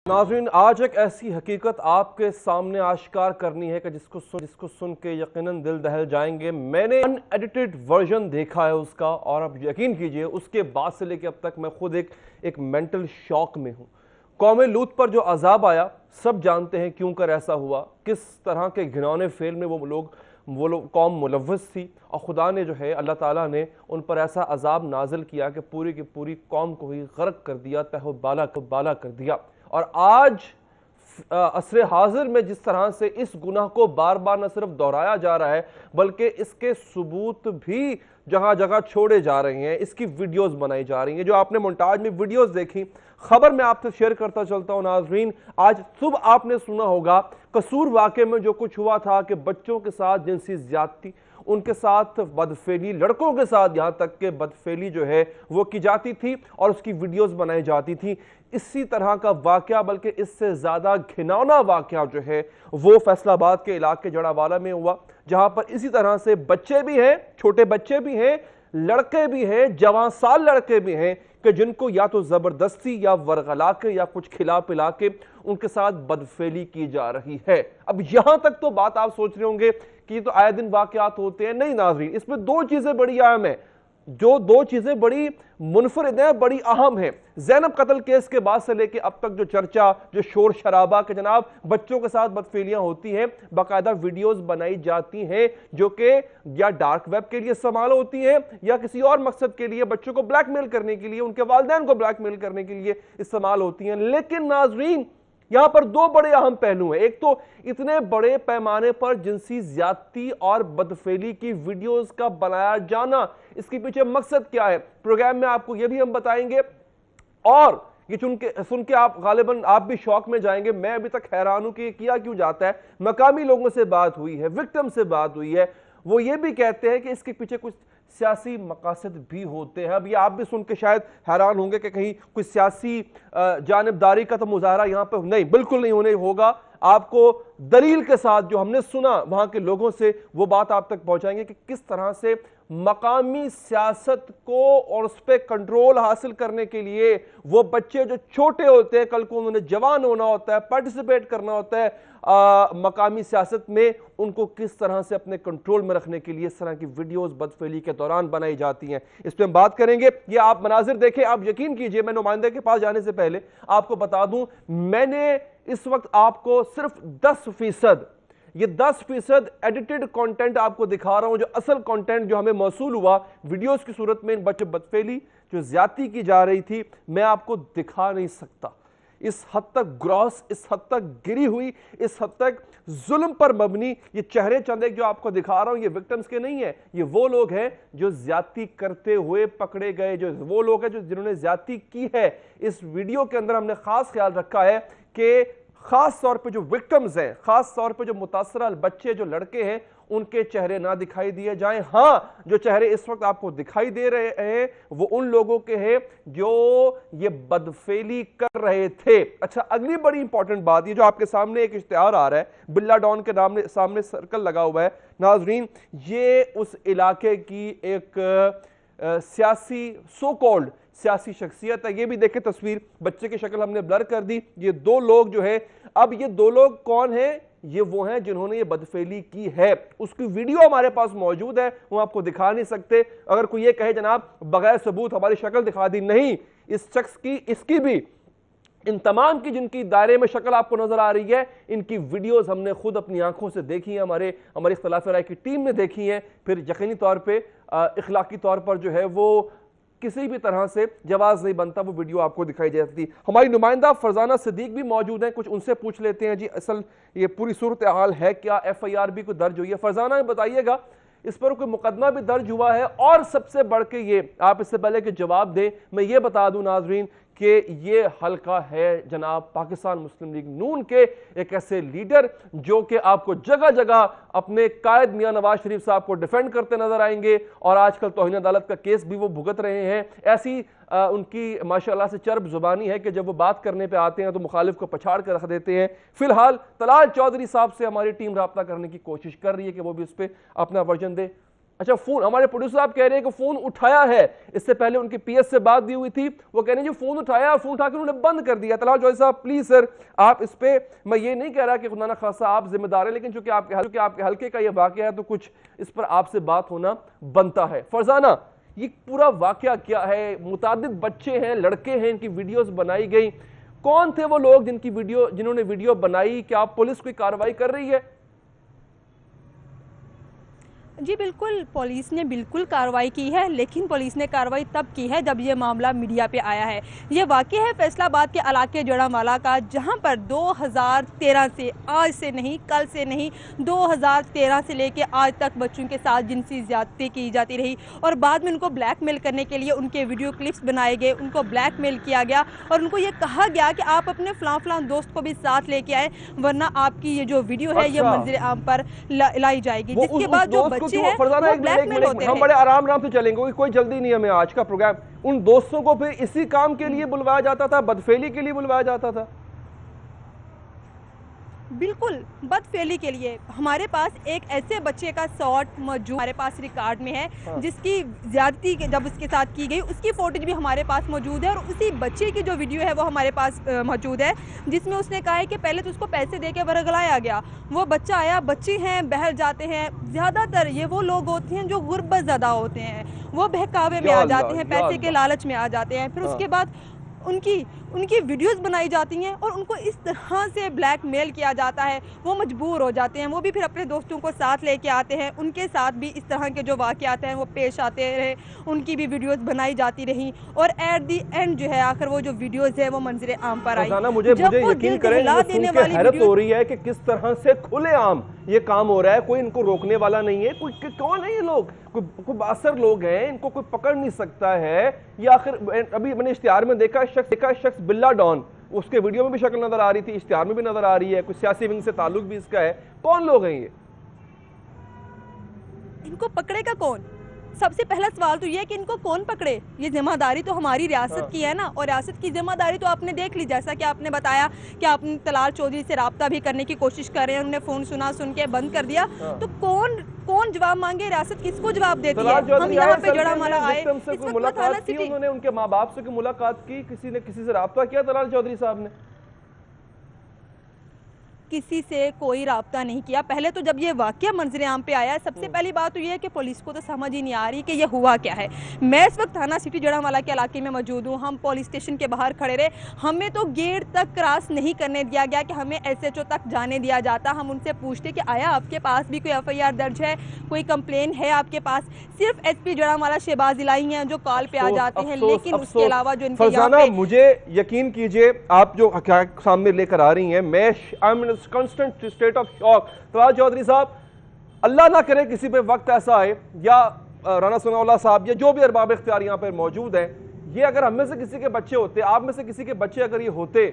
नाज़रीन, आज एक ऐसी हकीकत आपके सामने आश्कार करनी है कि जिसको सुन के यकीनन दिल दहल जाएंगे। मैंने अनएडिटेड वर्जन देखा है उसका, और अब यकीन कीजिए उसके बाद से लेकर अब तक मैं खुद एक मेंटल शॉक में हूँ। कौम लूत पर जो अजाब आया, सब जानते हैं क्यों कर ऐसा हुआ, किस तरह के घिनौने फेल में वो लोग कौम मुलव्वस थी, और खुदा ने जो है अल्लाह ताला ने उन पर ऐसा अजाब नाजिल किया कि पूरी की पूरी कौम को ही गर्क कर दिया, तहो बाला कर दिया। और आज असरे हाजिर में जिस तरह से इस गुनाह को बार बार न सिर्फ दोहराया जा रहा है, बल्कि इसके सबूत भी जगह जगह छोड़े जा रहे हैं, इसकी वीडियोस बनाई जा रही हैं। जो आपने मोन्टाज में वीडियोस देखी, खबर मैं आपसे शेयर करता चलता हूं नाजरीन। आज सुबह आपने सुना होगा कसूर वाक़े में जो कुछ हुआ था कि बच्चों के साथ जिनसी ज्यादती, उनके साथ बदफेली, लड़कों के साथ यहां तक के बदफेली जो है वो की जाती थी और उसकी वीडियोस बनाई जाती थी। इसी तरह का वाकया, बल्कि इससे ज्यादा घिनौना वाकया जो है वो फैसलाबाद के इलाके जड़ावाला में हुआ, जहां पर इसी तरह से बच्चे भी हैं, छोटे बच्चे भी हैं, लड़के भी हैं, जवान साल लड़के भी हैं कि जिनको या तो जबरदस्ती या वरगला के या कुछ खिला पिला के उनके साथ बदफेली की जा रही है। अब यहां तक तो बात आप सोच रहे होंगे कि तो आए दिन वाकयात होते हैं। नहीं नाज़रीन, इसमें दो चीजें बड़ी अहम है, जो दो चीजें बड़ी मुनफरिद हैं, बड़ी अहम है। ज़ैनब कत्ल केस के बाद से लेके अब तक जो चर्चा, जो शोर शराबा के जनाब बच्चों के साथ बदफेलियां होती हैं, बाकायदा वीडियोस बनाई जाती हैं जो कि या डार्क वेब के लिए इस्तेमाल होती हैं या किसी और मकसद के लिए, बच्चों को ब्लैकमेल करने के लिए, उनके वालिदैन को ब्लैकमेल करने के लिए इस्तेमाल होती हैं। लेकिन नाज़रीन, यहां पर दो बड़े अहम पहलू हैं। एक तो इतने बड़े पैमाने पर जिनसी ज्यादती और बदफेली की वीडियोस का बनाया जाना, इसके पीछे मकसद क्या है, प्रोग्राम में आपको यह भी हम बताएंगे। और ये सुन के आप गालिबन आप भी शौक में जाएंगे। मैं अभी तक हैरान हूं कि किया क्यों जाता है। मकामी लोगों से बात हुई है, विक्टिम से बात हुई है, वो ये भी कहते हैं कि इसके पीछे कुछ सियासी मकासद भी होते हैं। अब ये आप भी सुन के शायद हैरान होंगे कि कहीं कुछ सियासी जानिबदारी का तो मुजाहरा यहां पर नहीं, बिल्कुल नहीं होने होगा। आपको दलील के साथ जो हमने सुना वहां के लोगों से, वो बात आप तक पहुंचाएंगे कि किस तरह से मकामी सियासत को और उस पर कंट्रोल हासिल करने के लिए वो बच्चे जो छोटे होते हैं, कल को उन्होंने जवान होना होता है, पार्टिसिपेट करना होता है मकामी सियासत में, उनको किस तरह से अपने कंट्रोल में रखने के लिए इस तरह की वीडियोस बदफेली के दौरान बनाई जाती हैं। इस पर हम बात करेंगे। ये आप मनाजिर देखें, आप यकीन कीजिए, मैं नुमाइंदे के पास जाने से पहले आपको बता दूं, मैंने इस वक्त आपको सिर्फ 10% ये 10% एडिटेड कंटेंट आपको दिखा रहा हूं, जो असल कंटेंट जो हमें मौसूल हुआ वीडियोस की सूरत में, इन बच्चे बदफेली जो ज्यादती की जा रही थी, मैं आपको दिखा नहीं सकता। इस हद तक ग्रॉस, इस हद तक गिरी हुई, इस हद तक जुल्म पर मबनी ये चेहरे चंद एक जो आपको दिखा रहा हूं, ये विक्टिम्स के नहीं है, ये वो लोग हैं जो ज्यादती करते हुए पकड़े गए, जो वो लोग हैं जो जिन्होंने ज्यादती की है। इस वीडियो के अंदर हमने खास ख्याल रखा है कि खास तौर पे जो विक्टिम्स हैं, खास तौर पे जो मुतासरा बच्चे, जो लड़के हैं, उनके चेहरे ना दिखाई दिए जाएं। हां, जो चेहरे इस वक्त आपको दिखाई दे रहे हैं वो उन लोगों के हैं जो ये बदफेली कर रहे थे। अच्छा, अगली बड़ी इंपॉर्टेंट बात, ये जो आपके सामने एक इश्तिहार आ रहा है, बिल्ला डॉन के नाम सामने सर्कल लगा हुआ है नाजरीन, ये उस इलाके की एक सियासी सो कॉल्ड सियासी शख्सियत है। ये भी देखें तस्वीर, बच्चे की शक्ल हमने ब्लर कर दी। ये दो लोग जो है, अब ये दो लोग कौन हैं? ये वो हैं जिन्होंने ये बदफेली की है। उसकी वीडियो हमारे पास मौजूद है, वो आपको दिखा नहीं सकते। अगर कोई ये कहे जनाब बगैर सबूत हमारी शक्ल दिखा दी, नहीं, इस शख्स की, इसकी भी, इन तमाम की जिनकी दायरे में शक्ल आपको नजर आ रही है, इनकी वीडियोस हमने खुद अपनी आंखों से देखी है, हमारी इख्तिलाफ राय की टीम ने देखी है। फिर यकीनी तौर पर इखलाकी तौर पर जो है वो किसी भी तरह से जवाज नहीं बनता, वो वीडियो आपको दिखाई जाती। हमारी नुमाइंदा फरजाना सिद्दीक भी मौजूद हैं, कुछ उनसे पूछ लेते हैं जी असल ये पूरी सूरत हाल है क्या, FIR भी कोई दर्ज हुई है? फरजाना बताइएगा, इस पर कोई मुकदमा भी दर्ज हुआ है? और सबसे बढ़ के ये, आप इससे पहले कि जवाब दें, मैं ये बता दूं नाजरीन कि ये हल्का है जनाब पाकिस्तान मुस्लिम लीग नून के एक ऐसे लीडर जो कि आपको जगह जगह अपने कायद मियां नवाज शरीफ साहब को डिफेंड करते नजर आएंगे, और आजकल तौहीन अदालत का केस भी वो भुगत रहे हैं। ऐसी उनकी माशाल्लाह से चर्ब जुबानी है कि जब वो बात करने पे आते हैं तो मुखालिफ को पछाड़ कर रख देते हैं। फिलहाल तलाल चौधरी साहब से हमारी टीम राब्ता करने की कोशिश कर रही है कि वो भी इस पर अपना वर्जन दे। अच्छा, फोन, हमारे प्रोड्यूसर साहब कह रहे हैं कि फोन उठाया है। इससे पहले उनकी पीएस से बात दी हुई थी, वो कह रहे हैं जी फोन उठाया, फोन उठा के उन्होंने बंद कर दिया। तलाल चौधरी साहब प्लीज सर, आप इस पे, मैं ये नहीं कह रहा कि खुदा ना खासा आप जिम्मेदार हैं, लेकिन चूंकि आपके हल्के का ये वाकया है तो कुछ इस पर आपसे बात होना बनता है। फरजाना, ये पूरा वाकया क्या है? मुतादिद बच्चे हैं, लड़के हैं, इनकी वीडियोस बनाई गई। कौन थे वो लोग जिन्होंने वीडियो बनाई? क्या पुलिस कोई कार्रवाई कर रही है? जी बिल्कुल, पुलिस ने बिल्कुल कार्रवाई की है, लेकिन पुलिस ने कार्रवाई तब की है जब ये मामला मीडिया पे आया है। ये वाक़या है फैसलाबाद के इलाके जड़ामाला का, जहां पर 2013 से, आज से नहीं, कल से नहीं, 2013 से लेके आज तक बच्चों के साथ जिनसी ज़्यादती की जाती रही और बाद में उनको ब्लैकमेल करने के लिए उनके वीडियो क्लिप्स बनाए गए, उनको ब्लैकमेल किया गया और उनको ये कहा गया कि आप अपने फ़लाँ दोस्त को भी साथ लेके आए, वरना आपकी ये जो वीडियो है ये मंज़िल आम पर लाई जाएगी। जिसके बाद जो हम बड़े आराम से चलेंगे, कोई जल्दी नहीं हमें। आज का प्रोग्राम, उन दोस्तों को फिर इसी काम के लिए बुलवाया जाता था, बदफेली के लिए बुलवाया जाता था? बिल्कुल, बदफेली के लिए। हमारे पास एक ऐसे बच्चे का शॉट मौजूद हमारे पास रिकॉर्ड में है, हाँ। जिसकी ज्यादती जब उसके साथ की गई उसकी फुटेज भी हमारे पास मौजूद है और उसी बच्चे की जो वीडियो है वो हमारे पास मौजूद है, जिसमें उसने कहा है कि पहले तो उसको पैसे दे के वर्गलाया गया, वो बच्चा आया, बच्चे हैं बहल जाते हैं। ज़्यादातर ये वो लोग होते हैं जो गुर्बत ज़्यादा होते हैं, वो बहकावे में आ जाते हैं, पैसे के लालच में आ जाते हैं, फिर उसके बाद उनकी वीडियोस बनाई जाती हैं और उनको इस तरह से ब्लैकमेल किया जाता है, वो मजबूर हो जाते हैं। वो भी फिर अपने दोस्तों को साथ लेके आते हैं, उनके साथ भी इस तरह के जो वाक़यात हैं वो पेश आते रहे, उनकी भी वीडियोस बनाई जाती रही और एट दी एंड जो है आखिर वो जो वीडियोस है वो मंजरे आम पर आई। मुझे यकीन करें, हैरत हो रही है कि किस तरह से खुलेआम ये काम हो रहा है, कोई इनको रोकने वाला नहीं है। कौन है ये लोग? कोई बासर लोग हैं, इनको कोई पकड़ नहीं सकता है। ये आखिर, अभी मैंने इश्तिहार में देखा शख्स बिल्ला डॉन, उसके वीडियो में भी शक्ल नजर आ रही थी, इश्तिहार में भी नजर आ रही है, कुछ सियासी विंग से ताल्लुक भी इसका है। कौन लोग हैं ये? इनको पकड़ेगा कौन? सबसे पहला सवाल तो ये है कि इनको कौन पकड़े। ये जिम्मेदारी तो हमारी रियासत की है ना, और रियासत की जिम्मेदारी तो आपने देख ली, जैसा कि आपने बताया कि आपने तलाल चौधरी से राब्ता भी करने की कोशिश कर रहे हैं, उन्होंने फोन सुन के बंद कर दिया। तो कौन जवाब मांगे? रियासत किसको जवाब देती है? हम यहाँ पे जड़ामाला आए, उन्होंने उनके माँ बाप से मुलाकात की, किसी ने किसी से राब्ता किया? तलाल चौधरी साहब ने किसी से कोई राब्ता नहीं किया। पहले तो जब ये वाकया मंजरे आम पे आया, सबसे पहली बात तो ये है कि पुलिस को तो समझ ही नहीं आ रही कि ये हुआ क्या है। मैं इस वक्त थाना सिटी जड़ामाला के इलाके में मौजूद हूँ, हम पुलिस स्टेशन के बाहर खड़े रहे, हमें तो गेट तक क्रॉस नहीं करने दिया गया कि हमें एसएचओ तक जाने दिया जाता। हम उनसे पूछते कि आया आपके पास भी कोई एफआईआर दर्ज है, कोई कंप्लेन है आपके पास? सिर्फ एसपी जड़ामाला शहबाज इलाही हैं जो कॉल पे आ जाते हैं, लेकिन उसके अलावा जो इनके यहाँ पे, मुझे यकीन कीजिए, आप जो सामने लेकर आ रही हैं, मैं constant state of shock। Talal Chaudhary साहब, अल्लाह ना करे किसी पे वक्त ऐसा आए, या राना सनाउल्लाह साहब या जो भी अरबाब इख्तियार यहाँ पर मौजूद है, ये अगर हम में से किसी के बच्चे होते, आप में से किसी के बच्चे अगर ये होते,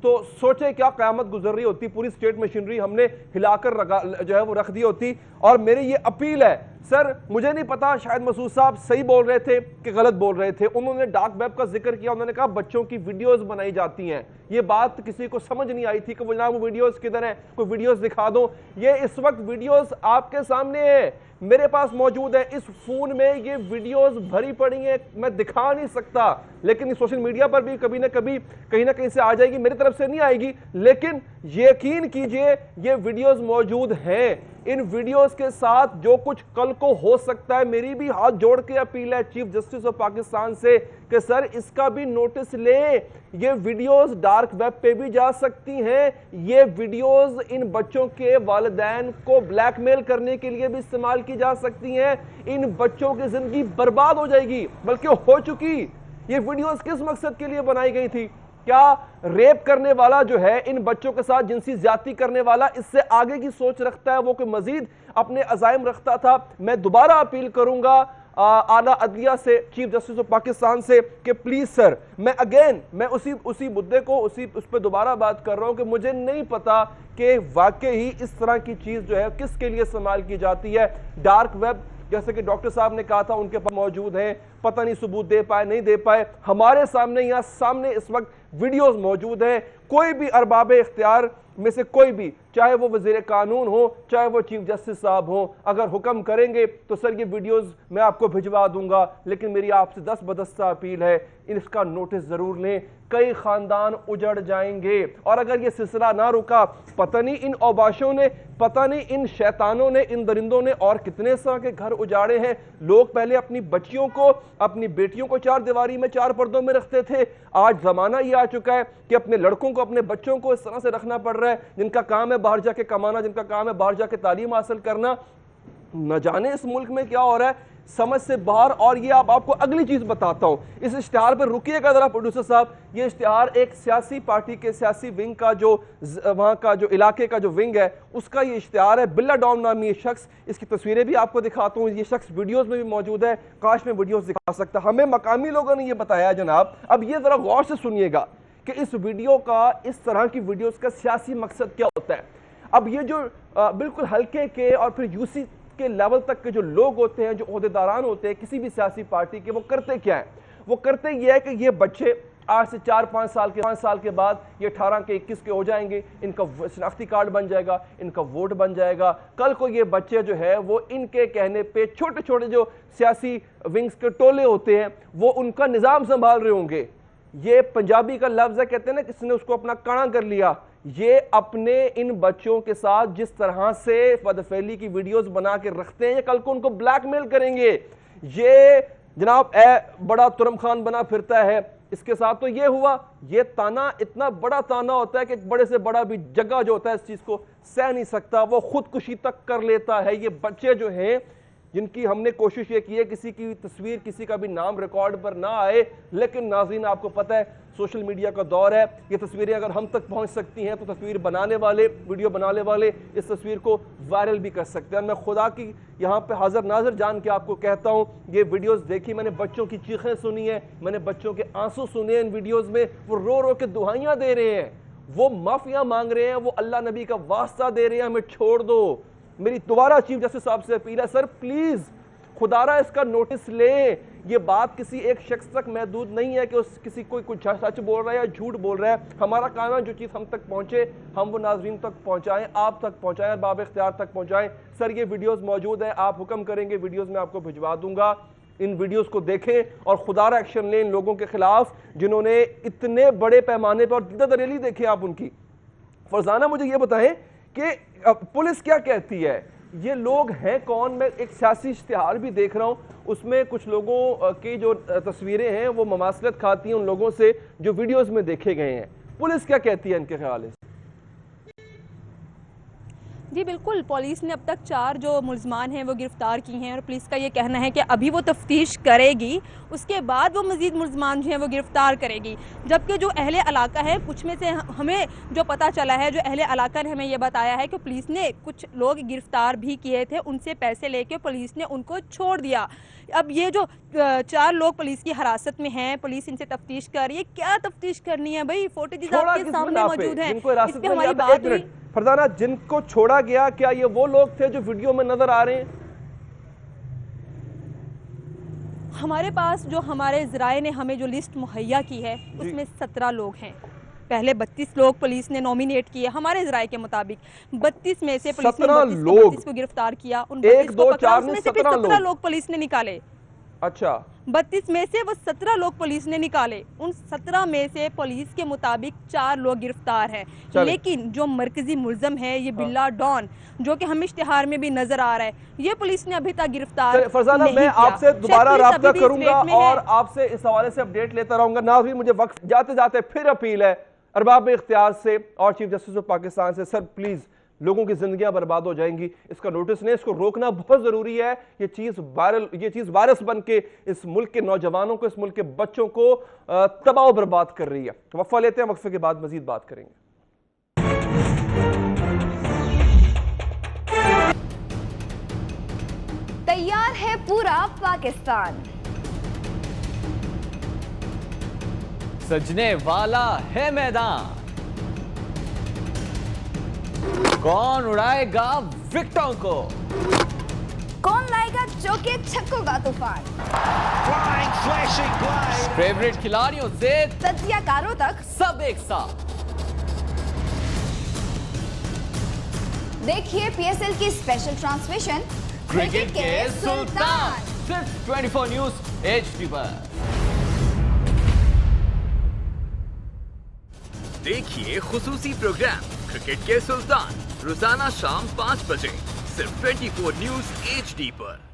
तो सोचे क्या क़यामत गुजर रही होती। पूरी स्टेट मशीनरी हमने हिलाकर जो है वो रख दी होती। और मेरी ये अपील है सर, मुझे नहीं पता, शायद मसूद साहब सही बोल रहे थे कि गलत बोल रहे थे। उन्होंने डार्क वेब का जिक्र किया, उन्होंने कहा बच्चों की वीडियोस बनाई जाती हैं। ये बात किसी को समझ नहीं आई थी कि वो जनाब वो वीडियोस किधर हैं, कोई वीडियोस दिखा दो। ये इस वक्त वीडियोस आपके सामने है, मेरे पास मौजूद है, इस फोन में ये वीडियोस भरी पड़ी हैं, मैं दिखा नहीं सकता, लेकिन सोशल मीडिया पर भी कभी ना कभी कहीं ना कहीं से आ जाएगी, मेरी तरफ से नहीं आएगी, लेकिन यकीन कीजिए ये वीडियोस मौजूद हैं। इन वीडियोस के साथ जो कुछ कल को हो सकता है, मेरी भी हाथ जोड़ के अपील है चीफ जस्टिस ऑफ पाकिस्तान से कि सर इसका भी नोटिस लें। ये वीडियोस डार्क वेब पे भी जा सकती हैं, ये वीडियोस इन बच्चों के वालिदैन को ब्लैकमेल करने के लिए भी इस्तेमाल की जा सकती हैं। इन बच्चों की जिंदगी बर्बाद हो जाएगी, बल्कि हो चुकी। ये वीडियोस किस मकसद के लिए बनाई गई थी? क्या रेप करने वाला जो है, इन बच्चों के साथ जिनसी ज्यादती करने वाला, इससे आगे की सोच रखता है, वो कोई मजीद अपने अज़ाइम रखता था? मैं दोबारा अपील करूंगा आला अदलिया से, चीफ जस्टिस ऑफ पाकिस्तान से कि प्लीज सर, मैं उसी मुद्दे को उस पर दोबारा बात कर रहा हूं कि मुझे नहीं पता कि वाकई ही इस तरह की चीज जो है किसके लिए इस्तेमाल की जाती है। डार्क वेब, जैसे कि डॉक्टर साहब ने कहा था, उनके पास मौजूद हैं, पता नहीं सबूत दे पाए नहीं दे पाए। हमारे सामने यहाँ सामने इस वक्त वीडियोस मौजूद हैं। कोई भी अरबाब इख्तियार में से कोई भी, चाहे वो वजीर कानून हो, चाहे वो चीफ जस्टिस साहब हो, अगर हुक्म करेंगे तो सर ये वीडियोस मैं आपको भिजवा दूंगा, लेकिन मेरी आपसे दस्तबदस्ता अपील है, इसका नोटिस जरूर लें, कई खानदान उजड़ जाएंगे। और अगर ये सिलसिला ना रुका, पता नहीं इन औबाशों ने, पता नहीं इन शैतानों ने, इन दरिंदों ने और कितने सा के घर उजाड़े हैं। लोग पहले अपनी बच्चियों को, अपनी बेटियों को चार दीवारी में, चार पर्दों में रखते थे, आज जमाना ये आ चुका है कि अपने लड़कों को, अपने बच्चों को इस तरह से रखना पड़ रहा है, जिनका काम है बाहर जाके कमाना, जिनका काम है बाहर जाके तालीम हासिल करना। न जाने इस मुल्क में क्या हो रहा है, समझ से बाहर। और ये आपको अगली चीज बताता हूं, इस इश्तिहार पर रुकिएगा जरा प्रोड्यूसर साहब। ये इश्तिहार एक सियासी पार्टी के सियासी विंग का, जो वहां का जो इलाके का जो विंग है, उसका ये इश्तिहार है। बिल्ला डॉन नामी ये शख्स, इसकी तस्वीरें भी आपको दिखाता हूं, ये शख्स वीडियोस में भी मौजूद है, काश में वीडियोस दिखा सकता। हमें मकामी लोगों ने ये बताया जनाब, अब ये जरा गौर से सुनिएगा कि इस वीडियो का, इस तरह की वीडियोस का सियासी मकसद क्या होता है। अब ये जो बिल्कुल हल्के के और फिर यूसी के लेवल तक के जो लोग होते हैं, जो ओहदेदारान होते हैं किसी भी सियासी पार्टी के, वो करते क्या है? वो करते ये है कि ये बच्चे आज से 4-5 साल के बाद ये 18 के 21 के हो जाएंगे, इनका शनाख्ती कार्ड बन जाएगा, इनका वोट बन जाएगा। कल को ये बच्चे जो है वो इनके कहने पे छोटे छोटे जो सियासी विंग्स के टोले होते हैं वो उनका निज़ाम संभाल रहे होंगे। ये पंजाबी का लफ्ज़ है, कहते हैं ना किसी ने उसको अपना काना कर लिया। ये अपने इन बच्चों के साथ जिस तरह से फदफैली की वीडियोस बना के रखते हैं, ये कल को उनको ब्लैकमेल करेंगे। ये जनाब बड़ा तुरम खान बना फिरता है, इसके साथ तो ये हुआ। ये ताना इतना बड़ा ताना होता है कि एक बड़े से बड़ा भी जगह जो होता है इस चीज को सह नहीं सकता, वो खुदकुशी तक कर लेता है। ये बच्चे जो हैं जिनकी हमने कोशिश ये की है किसी की तस्वीर, किसी का भी नाम रिकॉर्ड पर ना आए, लेकिन नाज़रीन आपको पता है सोशल मीडिया का दौर है, ये तस्वीरें अगर हम तक पहुंच सकती हैं तो तस्वीर बनाने वाले, वीडियो बनाने वाले इस तस्वीर को वायरल भी कर सकते हैं। मैं खुदा की यहाँ पे हाजिर नाजिर जान के आपको कहता हूँ, ये वीडियोस देखी मैंने, बच्चों की चीखें सुनी है, मैंने बच्चों के आंसू सुने हैं इन वीडियोस में। वो रो रो के दुआइयाँ दे रहे हैं, वो माफिया मांग रहे हैं, वो अल्लाह नबी का वास्ता दे रहे हैं, हमें छोड़ दो। मेरी दोबारा चीफ जस्टिस साहब से अपील है, सर प्लीज खुदारा इसका नोटिस लें। ये बात किसी एक शख्स तक महदूद नहीं है कि उस किसी कोई कुछ सच बोल रहा है या झूठ बोल रहा है। हमारा काम है जो चीज़ हम तक पहुंचे हम वो नाजरीन तक पहुंचाएं, आप तक पहुंचाएं, बाब इख्तियार तक पहुंचाएं। सर ये वीडियोस मौजूद हैं, आप हुक्म करेंगे वीडियोस में आपको भिजवा दूंगा। इन वीडियोस को देखें और खुदारा एक्शन लें इन लोगों के खिलाफ जिन्होंने इतने बड़े पैमाने पर, और रैली देखें आप उनकी। फरजाना मुझे ये बताएं कि पुलिस क्या कहती है, ये लोग हैं कौन? मैं एक सियासी इश्तिहार भी देख रहा हूं, उसमें कुछ लोगों की जो तस्वीरें हैं वो ममासलत खाती हैं उन लोगों से जो वीडियोस में देखे गए हैं। पुलिस क्या कहती है इनके ख्याल से? जी बिल्कुल, पुलिस ने अब तक 4 जो मुल्ज़मान हैं वो गिरफ्तार की हैं और पुलिस का ये कहना है कि अभी वो तफ्तीश करेगी, उसके बाद वो मज़ीद मुल्ज़मान जो हैं वो गिरफ्तार करेगी। जबकि जो अहले इलाका है, कुछ में से हमें जो पता चला है, जो अहले इलाका ने हमें ये बताया है कि पुलिस ने कुछ लोग गिरफ्तार भी किए थे, उनसे पैसे लेके पुलिस ने उनको छोड़ दिया। अब ये जो 4 लोग पुलिस की हिरासत में हैं, पुलिस इनसे तफ्तीश कर रही है। क्या तफ्तीश करनी है भाई? फोटोज आपके सामने मौजूद हैं, इस पे हमारी बात हुई। फरजाना, जिनको छोड़ा गया क्या ये वो लोग थे जो वीडियो में नजर आ रहे हैं? हमारे पास जो हमारे ज़राए ने हमें जो लिस्ट मुहैया की है उसमें 17 लोग हैं। पहले 32 लोग पुलिस ने नॉमिनेट किए हमारे ज़राए के मुताबिक। 32 में से पुलिस ने 32 को गिरफ्तार किया, उन 32 को पकड़ा, उसमें से 17 लोग पुलिस ने निकाले। अच्छा, 32 में से वो 17 लोग पुलिस ने निकाले। उन 17 में से पुलिस के मुताबिक 4 लोग गिरफ्तार हैं, लेकिन जो मरकजी मुल्ज़म है ये बिल्ला डॉन, जो कि हम इश्तिहार में भी नजर आ रहा है, ये पुलिस ने अभी तक गिरफ्तार फरजाना, मैं आपसे दोबारा राब्ता करूंगा और आपसे इस हवाले से अपडेट लेता रहूंगा। नाज़रीन, मुझे वक्त जाते जाते फिर अपील है अरबाब इख्तियार से और चीफ जस्टिस ऑफ पाकिस्तान से, सर प्लीज लोगों की जिंदगियां बर्बाद हो जाएंगी, इसका नोटिस लें, इसको रोकना बहुत जरूरी है। ये चीज वायरस बन के इस मुल्क के नौजवानों को, इस मुल्क के बच्चों को तबाह बर्बाद कर रही है। वक्फा लेते हैं, वक्फे के बाद मजीद बात करेंगे। तैयार है पूरा पाकिस्तान, सजने वाला है मैदान, कौन उड़ाएगा विकेटों को, कौन लाएगा चौके छक्कों का तूफान, फेवरेट खिलाड़ियों से तजियाकारों तक सब एक साथ, देखिए PSL की स्पेशल ट्रांसमिशन क्रिकेट के सुल्तान सिर्फ 24 न्यूज HD पर। देखिए खुसूसी प्रोग्राम क्रिकेट के सुल्तान रोजाना शाम 5 बजे सिर्फ 24 न्यूज HD पर।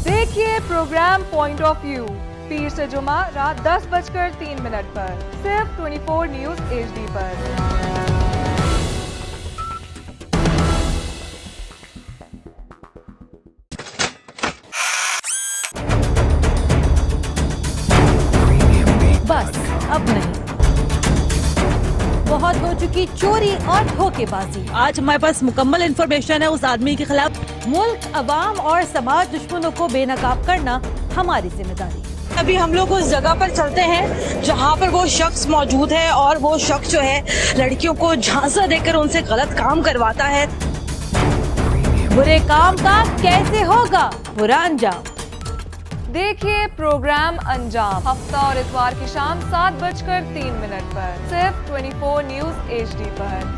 देखिए प्रोग्राम पॉइंट ऑफ व्यू पीर से जुमा रात 10:03 पर सिर्फ 24 न्यूज HD पर। बस अब नहीं, बहुत हो चुकी चोरी और धोखेबाजी। आज हमारे पास मुकम्मल इंफॉर्मेशन है उस आदमी के खिलाफ। मुल्क, अवाम और समाज दुश्मनों को बेनकाब करना हमारी जिम्मेदारी। अभी हम लोग उस जगह पर चलते हैं जहाँ पर वो शख्स मौजूद है और वो शख्स जो है लड़कियों को झांसा देकर उनसे गलत काम करवाता है। बुरे काम का कैसे होगा बुरा अंजाम। देखिए प्रोग्राम अंजाम हफ्ता और इतवार की शाम 7:03 पर सिर्फ 24 न्यूज HD पर।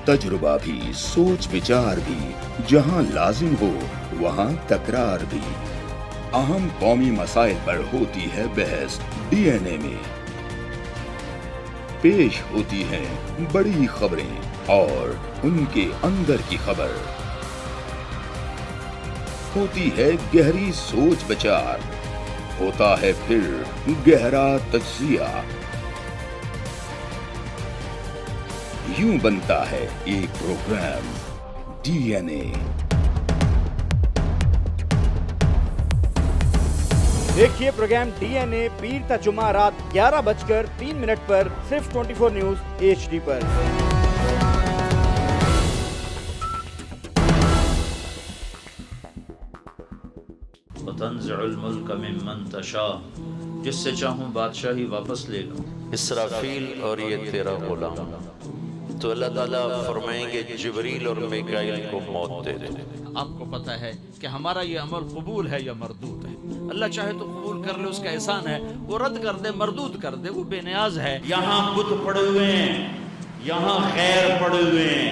तजुर्बा भी, सोच विचार भी, जहां लाजिम हो वहां तकरार भी। अहम कौमी मसाइल पर होती है बहस DNA में। पेश होती हैं बड़ी खबरें और उनके अंदर की खबर। होती है गहरी सोच विचार, होता है फिर गहरा तज्जिया। यूं बनता है एक प्रोग्राम DNA। देखिए प्रोग्राम DNA पीर ता जुमा रात 11:03 पर सिर्फ 24 न्यूज HD पर। वतंज़िउल मुल्क मिम्मन तशा, जिससे चाहूँ बादशाही वापस ले लूँ। इसराफील और ये तेरा गुलाम, तो अल्लाह ताला फरमाएंगे जिब्रील और मिकाईल को मौत दे दो। आपको पता है कि हमारा ये अमल कबूल है या मरदूद है। अल्लाह चाहे तो कबूल कर ले, उसका एहसान है। वो रद्द कर दे, मरदूद कर दे, वो बेनियाज है। यहाँ बुत पड़े हुए हैं, यहाँ खैर पड़े हुए हैं,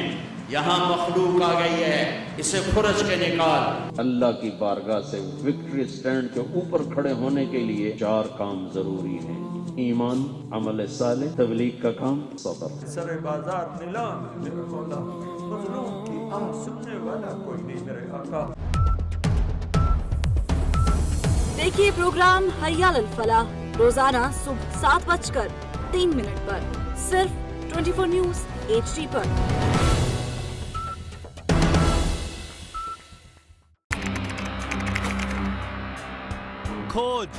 यहाँ मखलूक आ गई है, इसे खुरच के निकाल। अल्लाह की बारगाह से विक्ट्री स्टैंड के ऊपर खड़े होने के लिए 4 काम जरूरी हैं: ईमान, अमल साले, तबलीग का काम, सब्र। सरे बाजार नीलाम मेरे मौला, मजलूम की आह सुनने वाला कोई नहीं मेरे आका। देखिए प्रोग्राम हय्या अल फलाह रोजाना सुबह 7:03 पर सिर्फ 24 न्यूज HD पर। खोज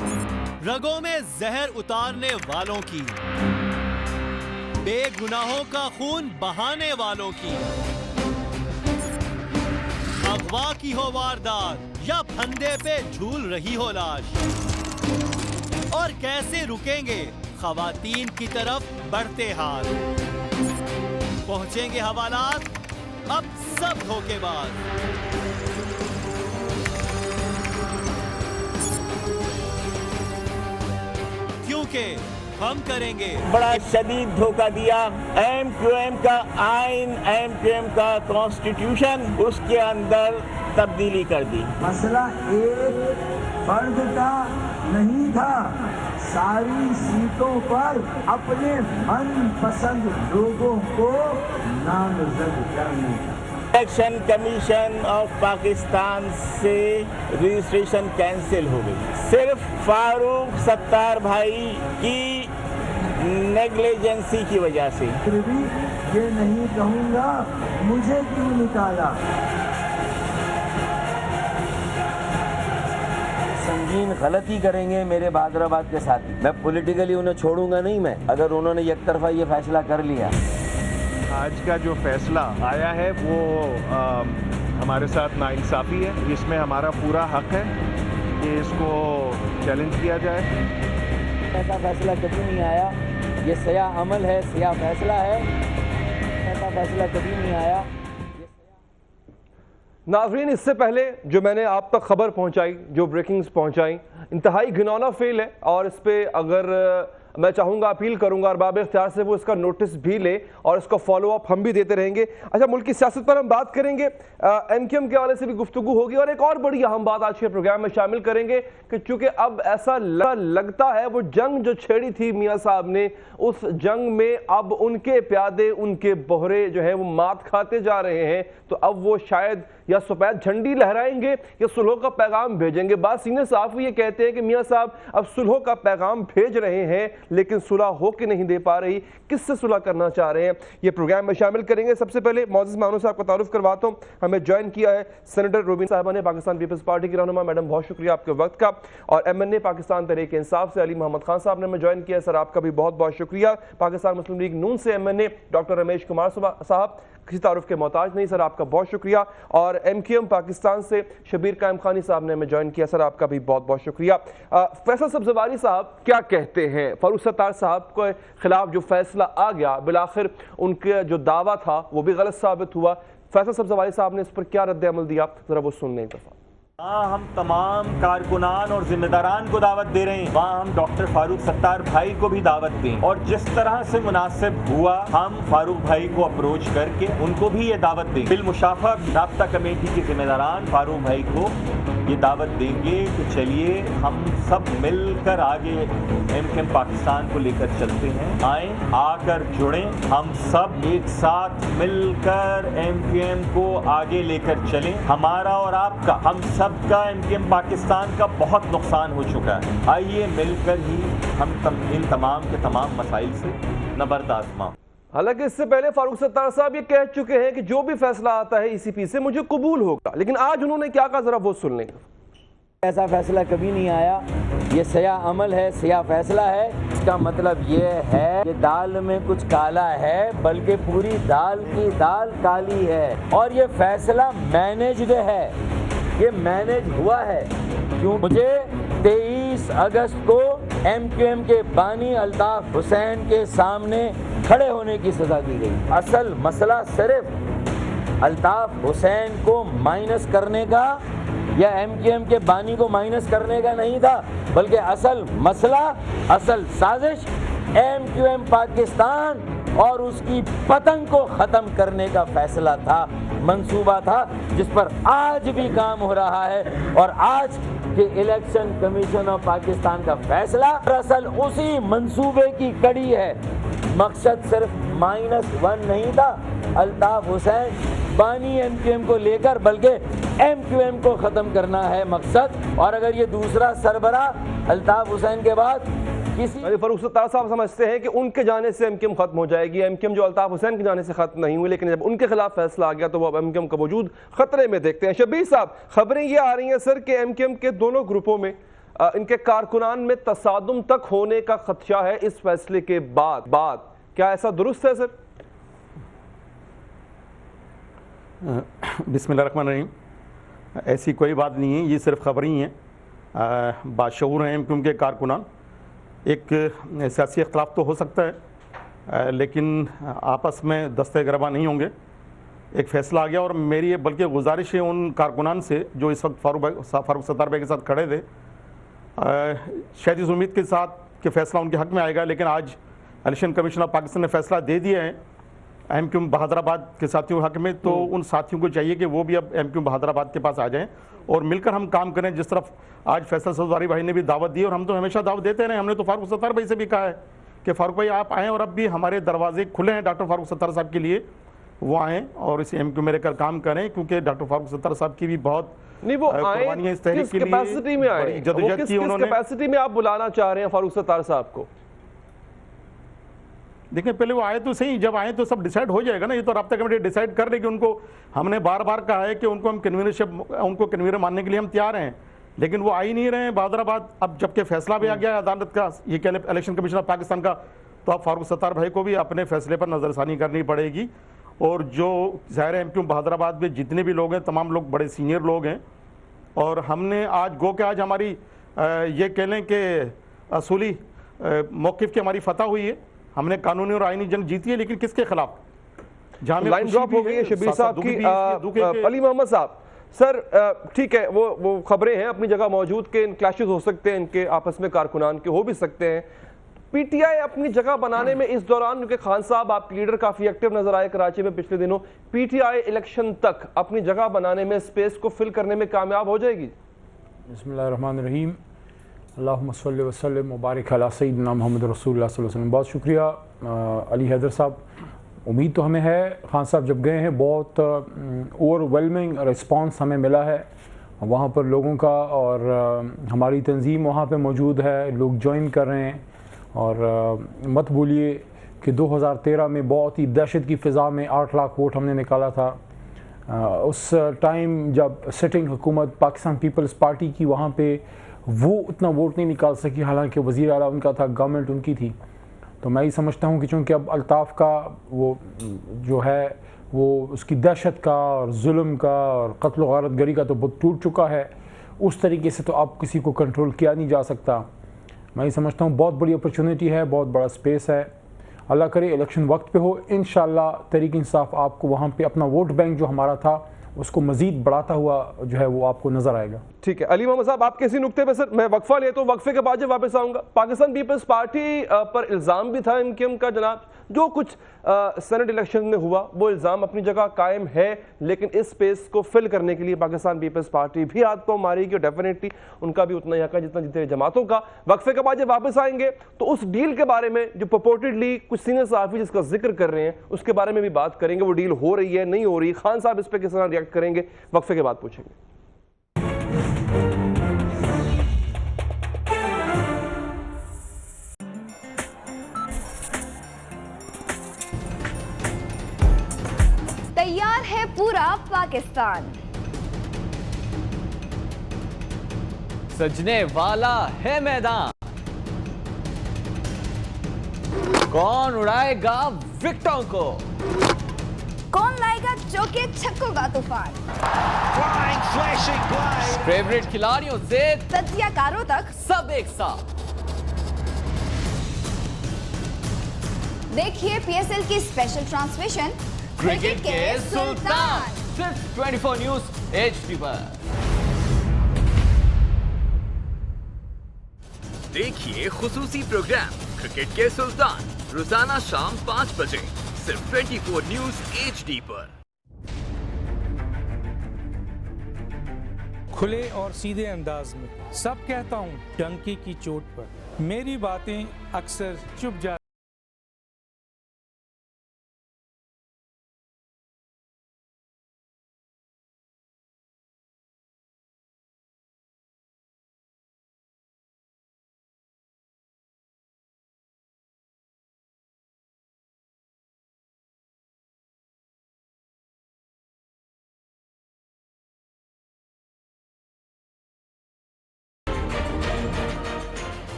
रगों में जहर उतारने वालों की, बेगुनाहों का खून बहाने वालों की। अगवा की हो वारदात या फंदे पे झूल रही हो लाश, और कैसे रुकेंगे खवातीन की तरफ बढ़ते हाथ। पहुंचेंगे हवालात अब सब धोखेबाज। क्योंकि हम करेंगे बड़ा शदीद धोखा दिया। MQM का आइन, MQM का कॉन्स्टिट्यूशन, उसके अंदर तब्दीली कर दी। मसला एक फर्द का नहीं था। सारी सीटों पर अपने मनपसंद लोगों को नामजद करने का। इलेक्शन कमीशन ऑफ पाकिस्तान से रजिस्ट्रेशन कैंसिल हो गई। सिर्फ फारूक सत्तार भाई की नेग्लिजेंसी की वजह से। फिर भी ये नहीं कहूँगा मुझे क्यों निकाला। संगीन गलती करेंगे मेरे हैदराबाद के साथी। मैं पॉलिटिकली उन्हें छोड़ूंगा नहीं मैं, अगर उन्होंने एक तरफा ये फैसला कर लिया। आज का जो फैसला आया है वो हमारे साथ नाइंसाफ़ी है। इसमें हमारा पूरा हक है कि इसको चैलेंज किया जाए। ऐसा फैसला कभी नहीं आया, ये सया अमल है, सया फैसला है। ऐसा फैसला कभी नहीं आया। नाज़रीन, इससे पहले जो मैंने आप तक खबर पहुंचाई, जो ब्रेकिंग्स पहुंचाई, इंतहाई घिनौना फेल है और इस पर अगर मैं चाहूँगा, अपील करूँगा और बाब इख्तियार से वो इसका नोटिस भी ले और इसका फॉलोअप हम भी देते रहेंगे। अच्छा, मुल्क की सियासत पर हम बात करेंगे, एमक्यूएम के हवाले से भी गुफ्तगू होगी और एक और बड़ी अहम बात आज के प्रोग्राम में शामिल करेंगे कि चूँकि अब ऐसा लगता है वो जंग जो छेड़ी थी मियाँ साहब ने, उस जंग में अब उनके प्यादे, उनके बोहरे जो है वो मात खाते जा रहे हैं। तो अब वो शायद या सफ़ेद झंडी लहराएंगे या सुलह का पैगाम भेजेंगे। बात सीने साफ ये कहते हैं कि मियाँ साहब अब सुलह का पैगाम भेज रहे हैं लेकिन सुलह हो के नहीं दे पा रही। किससे सुलह करना चाह रहे हैं, ये प्रोग्राम में शामिल करेंगे। सबसे पहले मौजूद मेहमानों से आपका तारुफ करवाता हूँ। हमें ज्वाइन किया है सेनेटर रूबीन साहबा ने, पाकिस्तान पीपल्स पार्टी की रहनुमा। मैडम, बहुत शुक्रिया आपके वक्त का। और MNA पाकिस्तान तहरीक इंसाफ से अली मोहम्मद खान साहब ने हमें ज्वाइन किया। सर, आपका भी बहुत बहुत शुक्रिया। पाकिस्तान मुस्लिम लीग नून से MNA डॉक्टर रमेश कुमार साहब, किसी तारुफ के मोहताज नहीं, सर आपका बहुत शुक्रिया। और MQM पाकिस्तान से शबीर कायम खानी साहब ने हमें ज्वाइन किया। सर, आपका भी बहुत बहुत शुक्रिया। फैसल सब्जवारी साहब क्या कहते हैं, फारूक सत्तार साहब के खिलाफ जो फैसला आ गया, बिलाखिर उनके जो दावा था वो भी गलत साबित हुआ। फैसल सब्जवारी साहब ने इस पर क्या रद्द अमल दिया, जरा वो सुनने एक दफा। हम तमाम कारकुनान और जिम्मेदारान को दावत दे रहे हैं, वहाँ हम डॉक्टर फारूक सत्तार भाई को भी दावत दें और जिस तरह से मुनासिब हुआ हम फारूक भाई को अप्रोच करके उनको भी ये दावत दें। बिलमुशाफक राब्ता कमेटी के जिम्मेदारान फारूक भाई को ये दावत देंगे कि चलिए हम सब मिलकर आगे MQM पाकिस्तान को लेकर चलते हैं। आए, आकर जुड़ें, हम सब एक साथ मिलकर MQM को आगे लेकर चलें। हमारा और आपका, हम सब का MQM पाकिस्तान का बहुत नुकसान हो चुका है। आइए मिलकर ही हम इन तमाम के तमाम मसाइल से नबर्द आज़माएं। हालांकि इससे पहले फारूक सत्तार साहब ये कह चुके हैं कि जो भी फैसला आता है ECP से मुझे कबूल होगा, लेकिन आज उन्होंने क्या कहा, जरा वो सुन लेंगे। ऐसा फैसला कभी नहीं आया, ये सया अमल है, सया फैसला है। इसका मतलब ये है कि दाल में कुछ काला है, बल्कि पूरी दाल की दाल काली है। और ये फैसला मैनेज्ड है, ये मैनेज हुआ है। क्यों? मुझे 23 अगस्त को MQM के बानी अल्ताफ हुसैन के सामने खड़े होने की सजा दी गई। असल मसला सिर्फ अल्ताफ हुसैन को माइनस करने का या MQM के बानी को माइनस करने का नहीं था, बल्कि असल मसला, असल साजिश MQM पाकिस्तान और उसकी पतंग को ख़त्म करने का फैसला था, मंसूबा था, जिस पर आज भी काम हो रहा है। और आज के इलेक्शन कमीशन ऑफ पाकिस्तान का फैसला दरअसल उसी मंसूबे की कड़ी है। मकसद सिर्फ -1 नहीं था अल्ताफ हुसैन बानी MQM को लेकर, बल्कि MQM को ख़त्म करना है मकसद। और अगर ये दूसरा सरबरा अल्ताफ हुसैन के बाद फारूक सत्तार साहब समझते हैं कि उनके जाने से MQM खत्म हो जाएगी। MQM जो अल्ताफ हुसैन के जाने से खत्म नहीं हुई, लेकिन जब उनके खिलाफ फैसला आ गया तो वो अब MQM का वजूद खतरे में देखते हैं। शबीर साहब, खबरें ये आ रही हैं सर कि MQM के दोनों ग्रुपों में इनके कारकुनान में तसादुम तक होने का खदशा है इस फैसले के बाद। क्या ऐसा दुरुस्त है सर? बिस्मिल्लाहिर्रहमानिर्रहीम, ऐसी कोई बात नहीं है, ये सिर्फ खबर ही हैं। बाशऊर हैं MQM के कारकुनान। एक सियासी इख्तलाफ तो हो सकता है, लेकिन आपस में दस्ते गिरबा नहीं होंगे। एक फ़ैसला आ गया और मेरी बल्कि गुजारिश है उन कारकुनान से जो इस वक्त फारूक सत्तार भाई के साथ खड़े थे, शायद इस उम्मीद के साथ कि फ़ैसला उनके हक़ में आएगा, लेकिन आज इलेक्शन कमीशन ऑफ पाकिस्तान ने फैसला दे दिया है MQ बहादराबाद के साथियों हक में, तो उन साथियों को चाहिए कि वो भी अब MQ बहादराबाद के पास आ जाएं और मिलकर हम काम करें। जिस तरफ आज फैसल सफदरजंगी भाई ने भी दावत दी और हम तो हमेशा दावत देते रहे। हमने तो फारूक सत्तार भाई से भी कहा है कि फारूक भाई आप आएँ और अब भी हमारे दरवाजे खुले हैं डॉक्टर फारूक सत्तार साहब के लिए, वो आएँ और इस MQ में रहकर काम करें, क्योंकि डॉक्टर फारूक सत्तार साहब की भी बहुत नहीं वो आए इस तहरीक किस के लिए कैपेसिटी में आए, जदोजहद की उन्होंने। कैपेसिटी में आप बुलाना चाह रहे हैं फारूक सत्तार साहब को? देखिए पहले वो आए तो सही, जब आए तो सब डिसाइड हो जाएगा ना। ये तो राब्ता कमेटी डिसाइड कर रही कि उनको, हमने बार बार कहा है कि उनको हम उनको कन्वीनर मानने के लिए हम तैयार हैं, लेकिन वो आ ही नहीं रहे हैं बहादराबाद। अब जबकि फैसला भी आ गया है अदालत का, ये कह लें इलेक्शन कमीशन ऑफ पाकिस्तान का, तो अब फारूक सत्तार भाई को भी अपने फैसले पर नज़रसानी करनी पड़ेगी। और जो ज़ाहिर MQ बहादराबाद में जितने भी लोग हैं, तमाम लोग बड़े सीनियर लोग हैं। और हमने आज गो के आज हमारी ये कह लें कि असूली मौक़िफ़ की हमारी फतह हुई है। हमने कानूनी और आईनी जंग जीती है, लेकिन किसके खिलाफ? लाइन ड्रॉप हो गई है शबीर साहब की। अली मोहम्मद साहब, सर ठीक है, वो खबरें हैं अपनी जगह मौजूद के इन क्लैशेस हो सकते हैं, इनके आपस में कारकुनान के हो भी सकते हैं। PTI अपनी जगह बनाने में इस दौरान, क्योंकि खान साहब आपके लीडर काफी एक्टिव नजर आए कराची में पिछले दिनों, PTI इलेक्शन तक अपनी जगह बनाने में, स्पेस को फिल करने में कामयाब हो जाएगी? बिस्मिल्लाहिर्रहमानिर्रहीम, अल्लाहुम्मा सल्लि व सल्लिम मुबारक अला सय्यिदिना मुहम्मद रसूलुल्लाह सल्लल्लाहु अलैहि वसल्लम। बहुत शुक्रिया अली हैदर साहब। उम्मीद तो हमें है, खान साहब जब गए हैं बहुत ओवरवेलमिंग रिस्पांस हमें मिला है वहाँ पर लोगों का, और हमारी तंजीम वहाँ पे मौजूद है, लोग ज्वाइन कर रहे हैं। और मत भूलिए कि 2013 में बहुत ही दहशत की फ़िज़ा में 8 लाख वोट हमने निकाला था। उस टाइम जब सिटिंग हुकूमत पाकिस्तान पीपल्स पार्टी की, वहाँ पे वो उतना वोट नहीं निकाल सकी, हालांकि वज़ीर आला उनका था, गवर्नमेंट उनकी थी। तो मैं ये समझता हूँ कि चूँकि अब अल्ताफ़ का वो जो है वो उसकी दहशत का और जुल्म का और कत्ल व गारत गरी का तो बहुत टूट चुका है, उस तरीके से तो अब किसी को कंट्रोल किया नहीं जा सकता। मैं ये समझता हूँ बहुत बड़ी अपॉर्चुनिटी है, बहुत बड़ा स्पेस है। अल्लाह करे इलेक्शन वक्त पे हो, इंशाल्लाह तहरीक इंसाफ आपको वहाँ पे अपना वोट बैंक जो हमारा था उसको मजीद बढ़ाता हुआ जो है वो आपको नजर आएगा। ठीक है अली मोहम्मद साहब, आप किसी नुक्ते पे सर मैं वक्फा लेता हूँ, वक्फे के बाद जब वापस आऊंगा। पाकिस्तान पीपल्स पार्टी पर इल्ज़ाम भी था MQM का, जनाब जो कुछ सेनेट इलेक्शन में हुआ वो इल्ज़ाम अपनी जगह कायम है, लेकिन इस स्पेस को फिल करने के लिए पाकिस्तान पीपल्स पार्टी भी हाथ पाँव मारेगी और डेफिनेटली उनका भी उतना ही हक है जितना जितने जमातों का। वक्फे के बाद जब वापस आएंगे तो उस डील के बारे में जो पपोर्टेडली कुछ सीनियर सहाफ़ी जिसका जिक्र कर रहे हैं उसके बारे में भी बात करेंगे। वो डील हो रही है नहीं हो रही, खान साहब इस पर किस तरह रिएक्ट करेंगे, वक्फे के बाद पूछेंगे। तैयार है पूरा पाकिस्तान, सजने वाला है मैदान, कौन उड़ाएगा विकेटों को, कौन लाएगा चौके छक्कों का तूफान, फेवरेट खिलाड़ियों से तजियाकारों तक सब एक साथ। देखिए PSL की स्पेशल ट्रांसमिशन क्रिकेट के सुल्तान, सिर्फ 24 न्यूज़ HD पर। देखिए खुसूसी प्रोग्राम क्रिकेट के सुल्तान रोजाना शाम 5 बजे सिर्फ 24 न्यूज़ HD पर। खुले और सीधे अंदाज में सब कहता हूँ डंकी की चोट पर, मेरी बातें अक्सर चुप जा।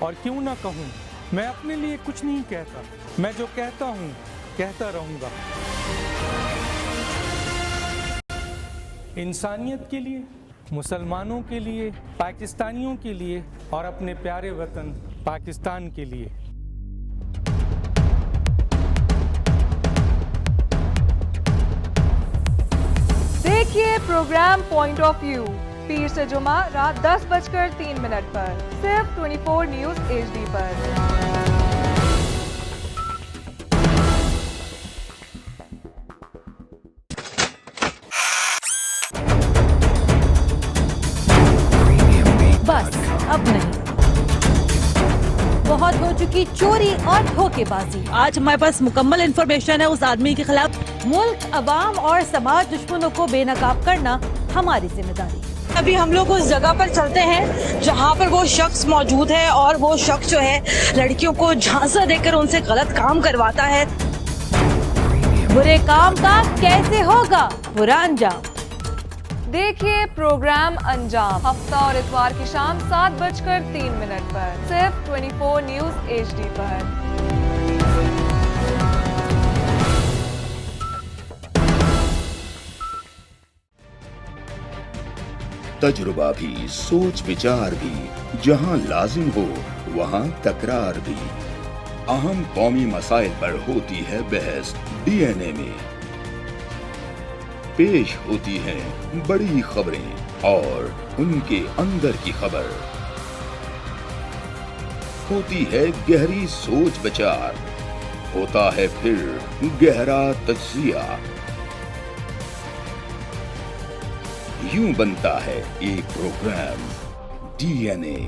और क्यों ना कहूँ, मैं अपने लिए कुछ नहीं कहता, मैं जो कहता हूँ कहता रहूँगा। इंसानियत के लिए, मुसलमानों के लिए, पाकिस्तानियों के लिए और अपने प्यारे वतन पाकिस्तान के लिए। देखिए प्रोग्राम पॉइंट ऑफ व्यू पीर से जुमा रात 10:03 पर सिर्फ 24 न्यूज़ HD पर। चोरी और धोखेबाजी। आज हमारे पास मुकम्मल इंफॉर्मेशन है उस आदमी के खिलाफ। मुल्क, अवाम और समाज दुश्मनों को बेनकाब करना हमारी जिम्मेदारी। अभी हम लोग उस जगह पर चलते हैं जहाँ पर वो शख्स मौजूद है और वो शख्स जो है लड़कियों को झांसा देकर उनसे गलत काम करवाता है। बुरे काम का कैसे होगा बुरा अंजाम। देखिए प्रोग्राम अंजाम हफ्ता और इतवार की शाम 7:03 पर सिर्फ 24 न्यूज HD पर। तजुर्बा भी, सोच विचार भी, जहां लाजिम हो वहां तकरार भी। अहम कौमी मसाइल पर होती है बहस DNA में। पेश होती हैं बड़ी खबरें और उनके अंदर की खबर। होती है गहरी सोच विचार, होता है फिर गहरा तज्जिया। यूं बनता है एक प्रोग्राम DNA।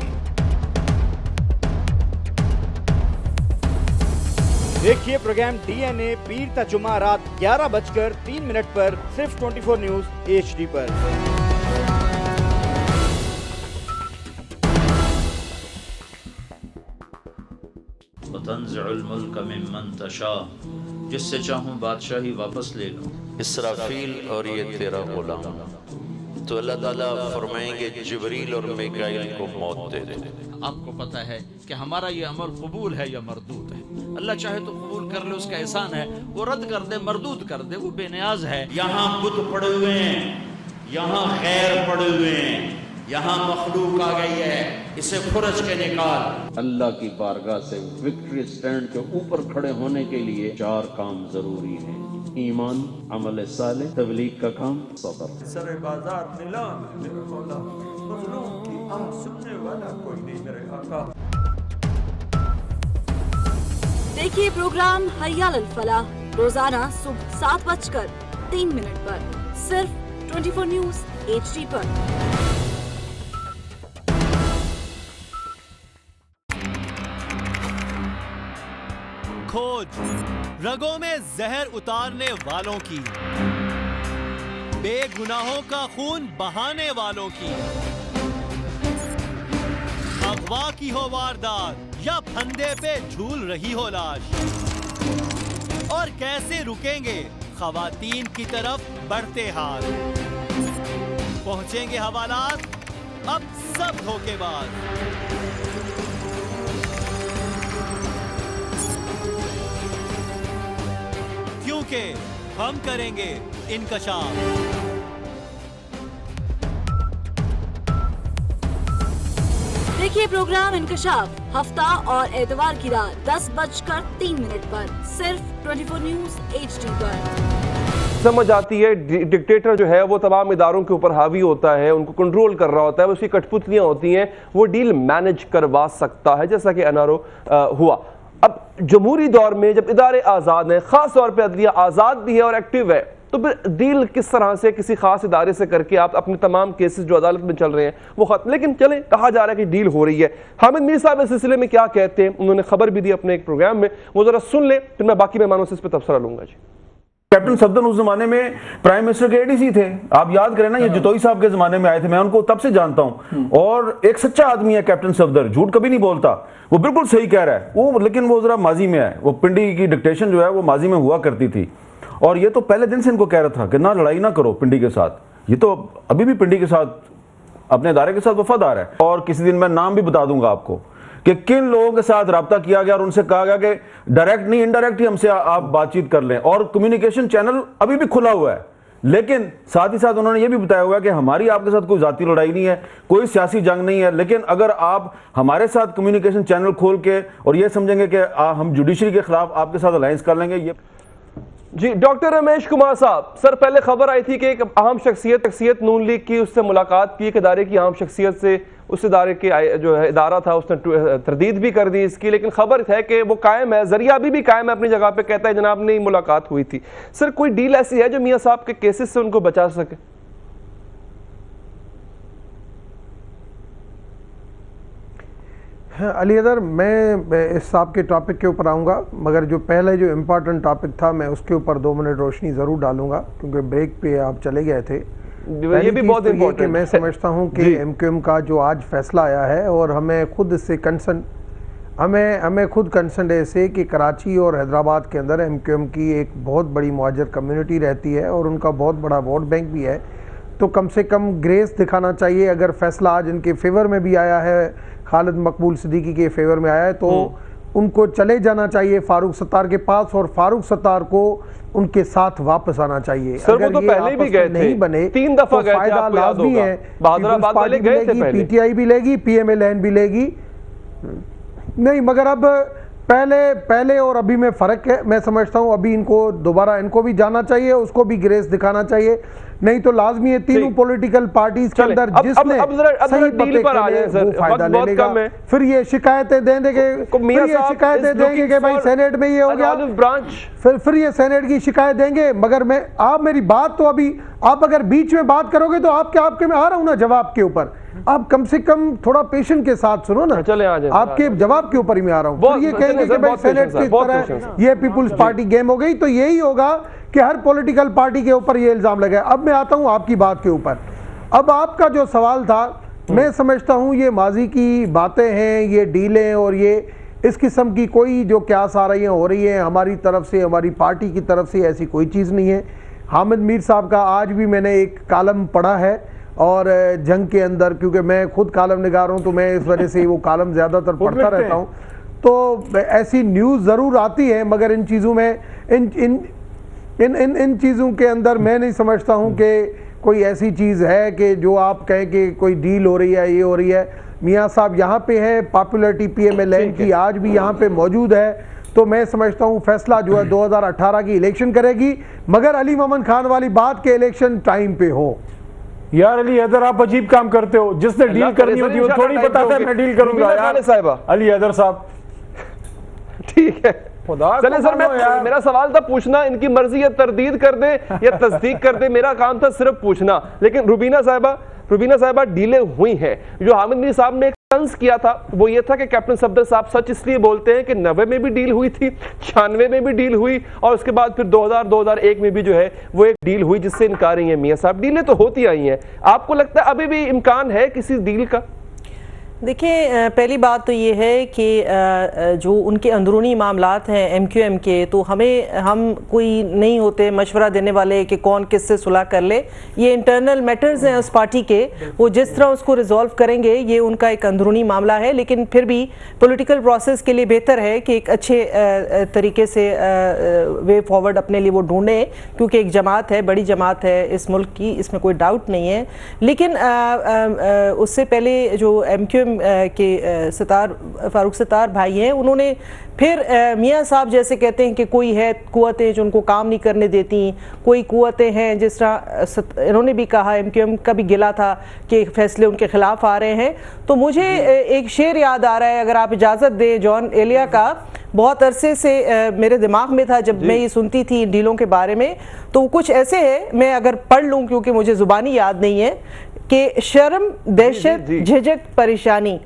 देखिए प्रोग्राम DNA पीर ता जुमा रात 11:03 पर सिर्फ 24 न्यूज HD पर। वतंज़िउल मुल्क मिम्मन तशा, जिससे चाहूँ बादशाही वापस ले लूँ। इसराफील और ये तेरा गुलाम। तो अल्लाह ताला फरमाएंगे जिब्रील और मिकाईल को मौत दे दे। आपको पता है कि हमारा ये अमल कबूल है या मरदूद है। अल्लाह चाहे तो कबूल कर ले, उसका एहसान है। वो रद्द कर दे, मरदूद कर दे, वो बेनियाज है। यहाँ बुत पड़े हुए हैं, यहाँ खैर पड़े हुए हैं, यहाँ मखलूक आ गई है, इसे खुरच के निकाल। अल्लाह की बारगाह से विक्ट्री स्टैंड के ऊपर खड़े होने के लिए 4 काम जरूरी हैं: ईमान, अमल साले, तबलीग का काम, सब्र। सरे बाजार नीलाम है मेरे मौला, मजलूम की आह सुनने वाला कोई नहीं मेरे आका। देखिए प्रोग्राम हय्या अल फलाह रोजाना सुबह 7:03 पर सिर्फ 24 न्यूज HD पर। खोज रगों में जहर उतारने वालों की, बेगुनाहों का खून बहाने वालों की। अगवा की हो वारदात या फंदे पे झूल रही हो लाश, और कैसे रुकेंगे खवातीन की तरफ बढ़ते हाथ। पहुंचेंगे हवालात अब सब धोखेबाज। क्योंकि हम करेंगे इनकशाफ। देखिए प्रोग्राम इंकशाफ हफ्ता और एतवार की रात 10:03 पर सिर्फ 24 न्यूज HD पर। समझ आती है डिक्टेटर जो है वो तमाम इदारों के ऊपर हावी होता है, उनको कंट्रोल कर रहा होता है, उसकी कठपुतलियां होती हैं, वो डील मैनेज करवा सकता है, जैसा कि NRO हुआ। अब जमहूरी दौर में जब इदारे आज़ाद हैं, ख़ास तौर पर अदलिया आज़ाद भी है और एक्टिव है, तो फिर डील किस तरह से किसी खास इदारे से करके आप अपने तमाम केसेस जो अदालत में चल रहे हैं वो खत्म। लेकिन चले, कहा जा रहा है कि डील हो रही है। हामिद मीर साहब इस सिलसिले में क्या कहते हैं, उन्होंने खबर भी दी अपने एक प्रोग्राम में, वो जरा सुन ले, फिर मैं बाकी मेहमानों से इस पर तबसरा लूंगा। जी, कैप्टन सफदर उस जमाने में प्राइम मिनिस्टर के ADC थे, आप याद करें ना, ये जतोई साहब के जमाने में आए थे, मैं उनको तब से जानता हूं, और एक सच्चा आदमी है कैप्टन सफदर, झूठ कभी नहीं बोलता, वो बिल्कुल सही कह रहा है वो। लेकिन वो जरा माजी में है, वो पिंडी की डिक्टेशन जो है वो माजी में हुआ करती थी, और ये तो पहले दिन से इनको कह रहा था कि ना लड़ाई ना करो पिंडी के साथ। ये तो अभी भी पिंडी के साथ, अपने इदारे के साथ वफादार है। और किसी दिन मैं नाम भी बता दूंगा आपको कि किन लोगों के साथ रब्ता किया गया और उनसे कहा गया कि डायरेक्ट नहीं इनडायरेक्ट ही हमसे आप बातचीत कर लें, और कम्युनिकेशन चैनल अभी भी खुला हुआ है। लेकिन साथ ही साथ उन्होंने ये भी बताया हुआ है कि हमारी आपके साथ कोई जाती लड़ाई नहीं है, कोई सियासी जंग नहीं है, लेकिन अगर आप हमारे साथ कम्युनिकेशन चैनल खोल के और ये समझेंगे कि हम जुडिशरी के खिलाफ आपके साथ अलायंस कर लेंगे। ये जी, डॉक्टर रमेश कुमार साहब, सर पहले खबर आई थी कि एक अहम शख्सियत नून लीग की, उससे मुलाकात की, एक इदारे की अहम शख्सियत से, उस इदारे के जो है इदारा था उसने तरदीद भी कर दी इसकी, लेकिन खबर है कि वो कायम है, जरिया अभी भी कायम है अपनी जगह पे, कहता है जनाब नहीं मुलाकात हुई थी। सर कोई डील ऐसी है जो मियां साहब के केसेस से उनको बचा सके? अली हैदर, मैं इस साहब के टॉपिक के ऊपर आऊँगा, मगर जो पहले जो इम्पोर्टेंट टॉपिक था मैं उसके ऊपर 2 मिनट रोशनी ज़रूर डालूंगा, क्योंकि ब्रेक पे आप चले गए थे। ये भी बहुत इम्पोर्टेंट है। मैं समझता हूँ कि MQM का जो आज फैसला आया है, और हमें खुद इससे कंसर्न हमें खुद कंसर्न है इससे कि कराची और हैदराबाद के अंदर MQM की एक बहुत बड़ी मुहाजिर कम्युनिटी रहती है और उनका बहुत बड़ा वोट बैंक भी है, तो कम से कम ग्रेस दिखाना चाहिए। अगर फैसला आज इनके फेवर में भी आया है, खालिद मकबूल सिद्दीकी के फेवर में आया है, तो उनको चले जाना चाहिए फारूक सत्तार के पास, और फारूक सत्तार को उनके साथ वापस आना चाहिए। सर, अगर वो तो ये पहले भी गए नहीं बने 3 दफा तो गए थे, फायदा आपको याद लाजमी होगा। है। बहादुराबाद वाले गए थे पहले। PTI भी लेगी, PMLN भी लेगी, नहीं मगर अब पहले और अभी में फ़र्क है। मैं समझता हूँ अभी इनको दोबारा इनको भी जाना चाहिए, उसको भी ग्रेस दिखाना चाहिए, नहीं तो लाजमी है तीनों पॉलिटिकल पार्टीज के अंदर जिसने सही डील पर आ जाए सर, वो फायदा ले लेगा। फिर ये शिकायतें देंगे कि भाई सेनेट में ये हो गया, ब्रांच फिर ये सेनेट की शिकायत देंगे। मगर आप मेरी बात तो अभी आप अगर बीच में बात करोगे तो आपके मैं आ रहा हूँ ना जवाब के ऊपर, आप कम से कम थोड़ा पेशेंट के साथ सुनो ना। चले आ जाए, आपके जवाब के ऊपर ही मैं आ रहा हूँ। फिर ये कहेंगे कि भाई सेनेट की तरह ये पीपुल्स पार्टी गेम हो गई, तो यही होगा कि हर पॉलिटिकल पार्टी के ऊपर ये इल्जाम लगे। अब मैं आता हूँ आपकी बात के ऊपर। अब आपका जो सवाल था, मैं समझता हूँ ये माजी की बातें हैं, ये डीलें और ये इस किस्म की कोई जो क्यास आ रही है हो रही है हमारी तरफ से, हमारी पार्टी की तरफ से, ऐसी कोई चीज़ नहीं है। हामिद मीर साहब का आज भी मैंने एक कालम पढ़ा है, और जंग के अंदर, क्योंकि मैं खुद कालम निगार हूँ तो मैं इस वजह से वो कालम ज़्यादातर पढ़ता रहता हूँ, तो ऐसी न्यूज़ ज़रूर आती है, मगर इन चीज़ों में इन चीज़ों के अंदर मैं नहीं समझता हूँ कि कोई ऐसी चीज़ है कि जो आप कहें कि कोई डील हो रही है, ये हो रही है। मियाँ साहब यहाँ पे है, पॉपुलरिटी PMLN की आज भी यहाँ पे मौजूद है, तो मैं समझता हूँ फैसला जो है 2018 की इलेक्शन करेगी, मगर अली मोहम्मद खान वाली बात के इलेक्शन टाइम पे हो। यार अली हैदर, आप अजीब काम करते हो। जिसने डील करनी होती है वो थोड़ी बताता है मैं डील करूंगा यार। अली हैदर साहब ठीक है, चले सर, मेरा सवाल था पूछना, इनकी मर्जी या तरदीद कर दे या तस्दीक कर दे, मेरा काम था सिर्फ पूछना। लेकिन रुबीना साहिबा डीलें हुई हैं। जो हामिद मीर साहब ने तंज किया था वो ये था कि कैप्टन सफदर साहब सच इसलिए बोलते हैं कि 90 में भी डील हुई थी, 96 में भी डील हुई, और उसके बाद फिर 2000-2001 में भी जो है वो एक डील हुई जिससे इनकार ही है। मियाँ साहब, डीलें तो होती आई हैं, आपको लगता है अभी भी इम्कान है किसी डील का? देखिए, पहली बात तो ये है कि जो उनके अंदरूनी मामलात हैं MQM के, तो हम कोई नहीं होते मशवरा देने वाले कि कौन किससे सुलह कर ले। ये इंटरनल मैटर्स हैं उस पार्टी के, वो जिस तरह उसको रिजॉल्व करेंगे ये उनका एक अंदरूनी मामला है। लेकिन फिर भी पॉलिटिकल प्रोसेस के लिए बेहतर है कि एक अच्छे तरीके से वे फॉरवर्ड अपने लिए वो ढूंढें, क्योंकि एक जमात है, बड़ी जमात है इस मुल्क की, इसमें कोई डाउट नहीं है। लेकिन उससे पहले जो MQM के फारूक सत्तार भाई हैं, उन्होंने फिर मियाँ साहब जैसे कहते हैं कि कोई है कुव्वतें जो उनको काम नहीं करने देती, कोई कुव्वतें हैं, जिस तरह इन्होंने भी कहा, MQM का भी गिला था कि फैसले उनके खिलाफ आ रहे हैं। तो मुझे एक शेर याद आ रहा है, अगर आप इजाज़त दें, जॉन एलिया का, बहुत अरसे से मेरे दिमाग में था जब मैं ये सुनती थी डीलों के बारे में, तो कुछ ऐसे है, मैं अगर पढ़ लूँ क्योंकि मुझे ज़ुबानी याद नहीं है, कि शर्म, दहशत, झिझक, परेशानी,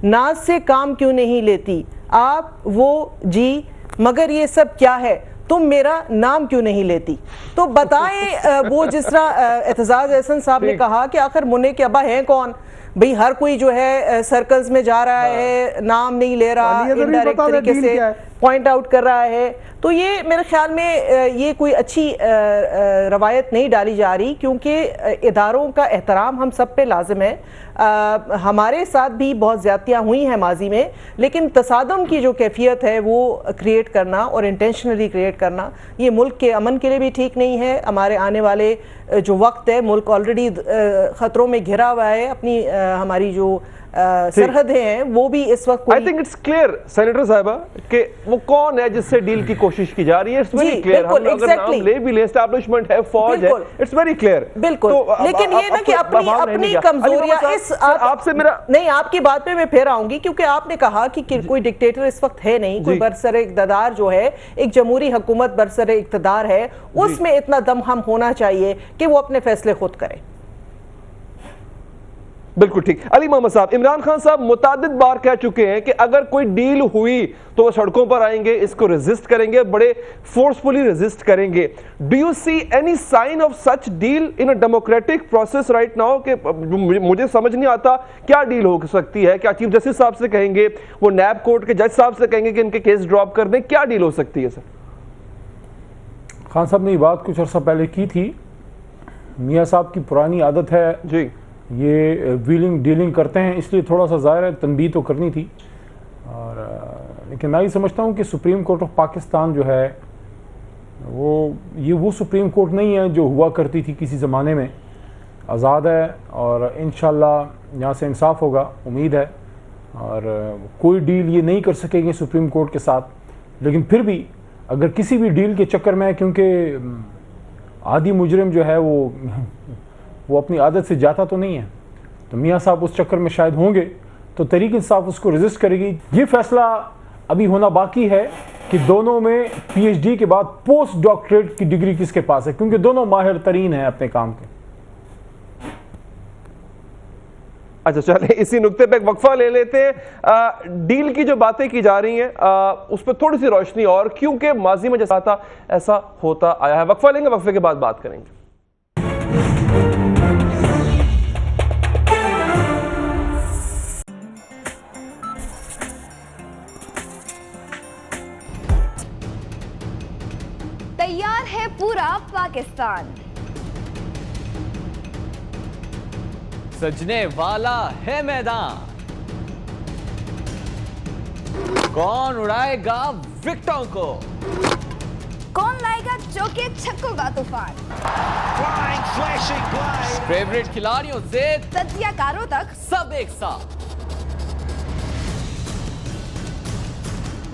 नाज से काम क्यों नहीं लेती आप, वो जी, मगर ये सब क्या है, तुम मेरा नाम क्यों नहीं लेती। तो बताएं, वो जिस तरह एतजाज एहसन साहब ने कहा कि आखिर मुन्ने के अब्बा हैं कौन, भाई हर कोई जो है सर्कल्स में जा रहा है, नाम नहीं ले रहा, इनडायरेक्ट तरीके से पॉइंट आउट कर रहा है। तो ये मेरे ख्याल में ये कोई अच्छी रवायत नहीं डाली जा रही, क्योंकि इदारों का एहतराम हम सब पे लाजिम है। हमारे साथ भी बहुत ज़्यादतियाँ हुई हैं माजी में, लेकिन तसादम की जो कैफियत है वो क्रिएट करना और इंटेंशनली क्रिएट करना ये मुल्क के अमन के लिए भी ठीक नहीं है। हमारे आने वाले जो वक्त है, मुल्क ऑलरेडी ख़तरों में घिरा हुआ है, अपनी हमारी जो सरहदें हैं वो भी इस वक्त I think it's clear senator साहिबा कि वो कौन है जिससे डील की कोशिश की जा रही है। इट्स वेरी क्लियर, हम अगर नाम ले भी ले, एस्टैब्लिशमेंट है, फौज है, इट्स वेरी क्लियर, बिल्कुल। लेकिन ये ना कि अपनी कमजोरियां इस आपसे मेरा नहीं, आपकी बात पे मैं फिर आऊंगी, क्योंकि आपने कहा कि कोई डिक्टेटर इस वक्त है नहीं, कोई बरसरे इक़्तिदार जो है, एक जमहूरी हुकूमत बरसरे इक़्तिदार है, उसमें इतना दम हम होना चाहिए कि वो अपने फैसले खुद करें। बिल्कुल ठीक। अली मोहम्मद साहब, इमरान खान साहब मुतादिद बार कह चुके हैं कि अगर कोई डील हुई तो वो सड़कों पर आएंगे, इसको रेजिस्ट करेंगे, बड़े फोर्सफुली रेजिस्ट करेंगे। Do you see any sign of such deal in a democratic process right now? के मुझे समझ नहीं आता क्या डील हो सकती है। क्या चीफ जस्टिस साहब से कहेंगे, वो नैब कोर्ट के जज साहब से कहेंगे कि इनके केस ड्रॉप कर दें? क्या डील हो सकती है सर? खान साहब ने ये बात कुछ अर्सा पहले की थी। मियाँ साहब की पुरानी आदत है जी, ये व्हीलिंग डीलिंग करते हैं, इसलिए थोड़ा सा ज़ाहिर है तनबीह तो करनी थी। और लेकिन मैं ये समझता हूँ कि सुप्रीम कोर्ट ऑफ पाकिस्तान जो है वो सुप्रीम कोर्ट नहीं है जो हुआ करती थी किसी ज़माने में। आज़ाद है और इंशाल्लाह यहाँ से इंसाफ होगा, उम्मीद है। और कोई डील ये नहीं कर सकेंगे सुप्रीम कोर्ट के साथ। लेकिन फिर भी अगर किसी भी डील के चक्कर में, क्योंकि आदि मुजरिम जो है वो अपनी आदत से जाता तो नहीं है, तो मियाँ साहब उस चक्कर में शायद होंगे तो तहरीक इंसाफ उसको रेजिस्ट करेगी। ये फैसला अभी होना बाकी है कि दोनों में पीएचडी के बाद पोस्ट डॉक्टरेट की डिग्री किसके पास है, क्योंकि दोनों माहिर तरीन हैं अपने काम के। अच्छा चले इसी नुक्ते पे एक वक्फा ले लेते हैं। डील की जो बातें की जा रही हैं उस पर थोड़ी सी रोशनी, और क्योंकि माजी में जैसा था ऐसा होता आया है। वक्फा लेंगे, वक्फे के बाद बात करेंगे। तैयार है पूरा पाकिस्तान, सजने वाला है मैदान, कौन उड़ाएगा विकेटों को, कौन लाएगा चौके छक्कों का तूफान, फेवरेट खिलाड़ियों से तज्जियाकारों तक सब एक साथ।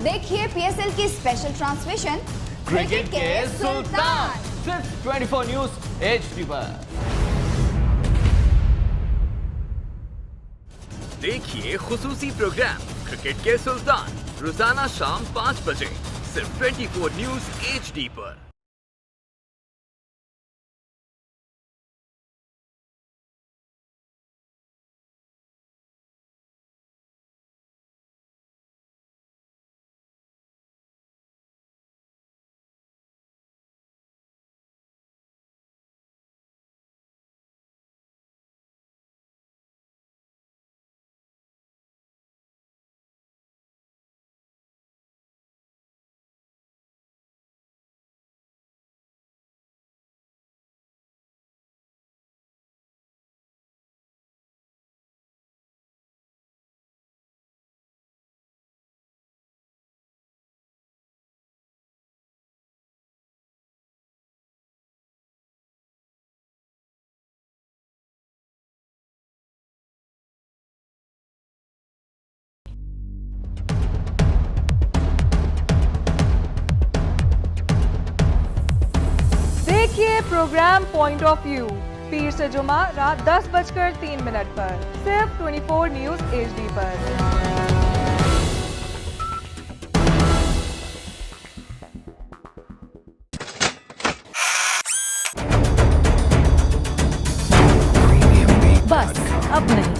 देखिए पीएसएल की स्पेशल ट्रांसमिशन क्रिकेट के सुल्तान, सिर्फ 24 न्यूज़ एचडी पर। देखिए खुसूसी प्रोग्राम क्रिकेट के सुल्तान रोजाना शाम 5 बजे सिर्फ 24 न्यूज़ एचडी पर। देखिए प्रोग्राम पॉइंट ऑफ व्यू पीर से जुमा रात 10:03 पर सिर्फ 24 न्यूज़ एचडी पर। बस अब नहीं,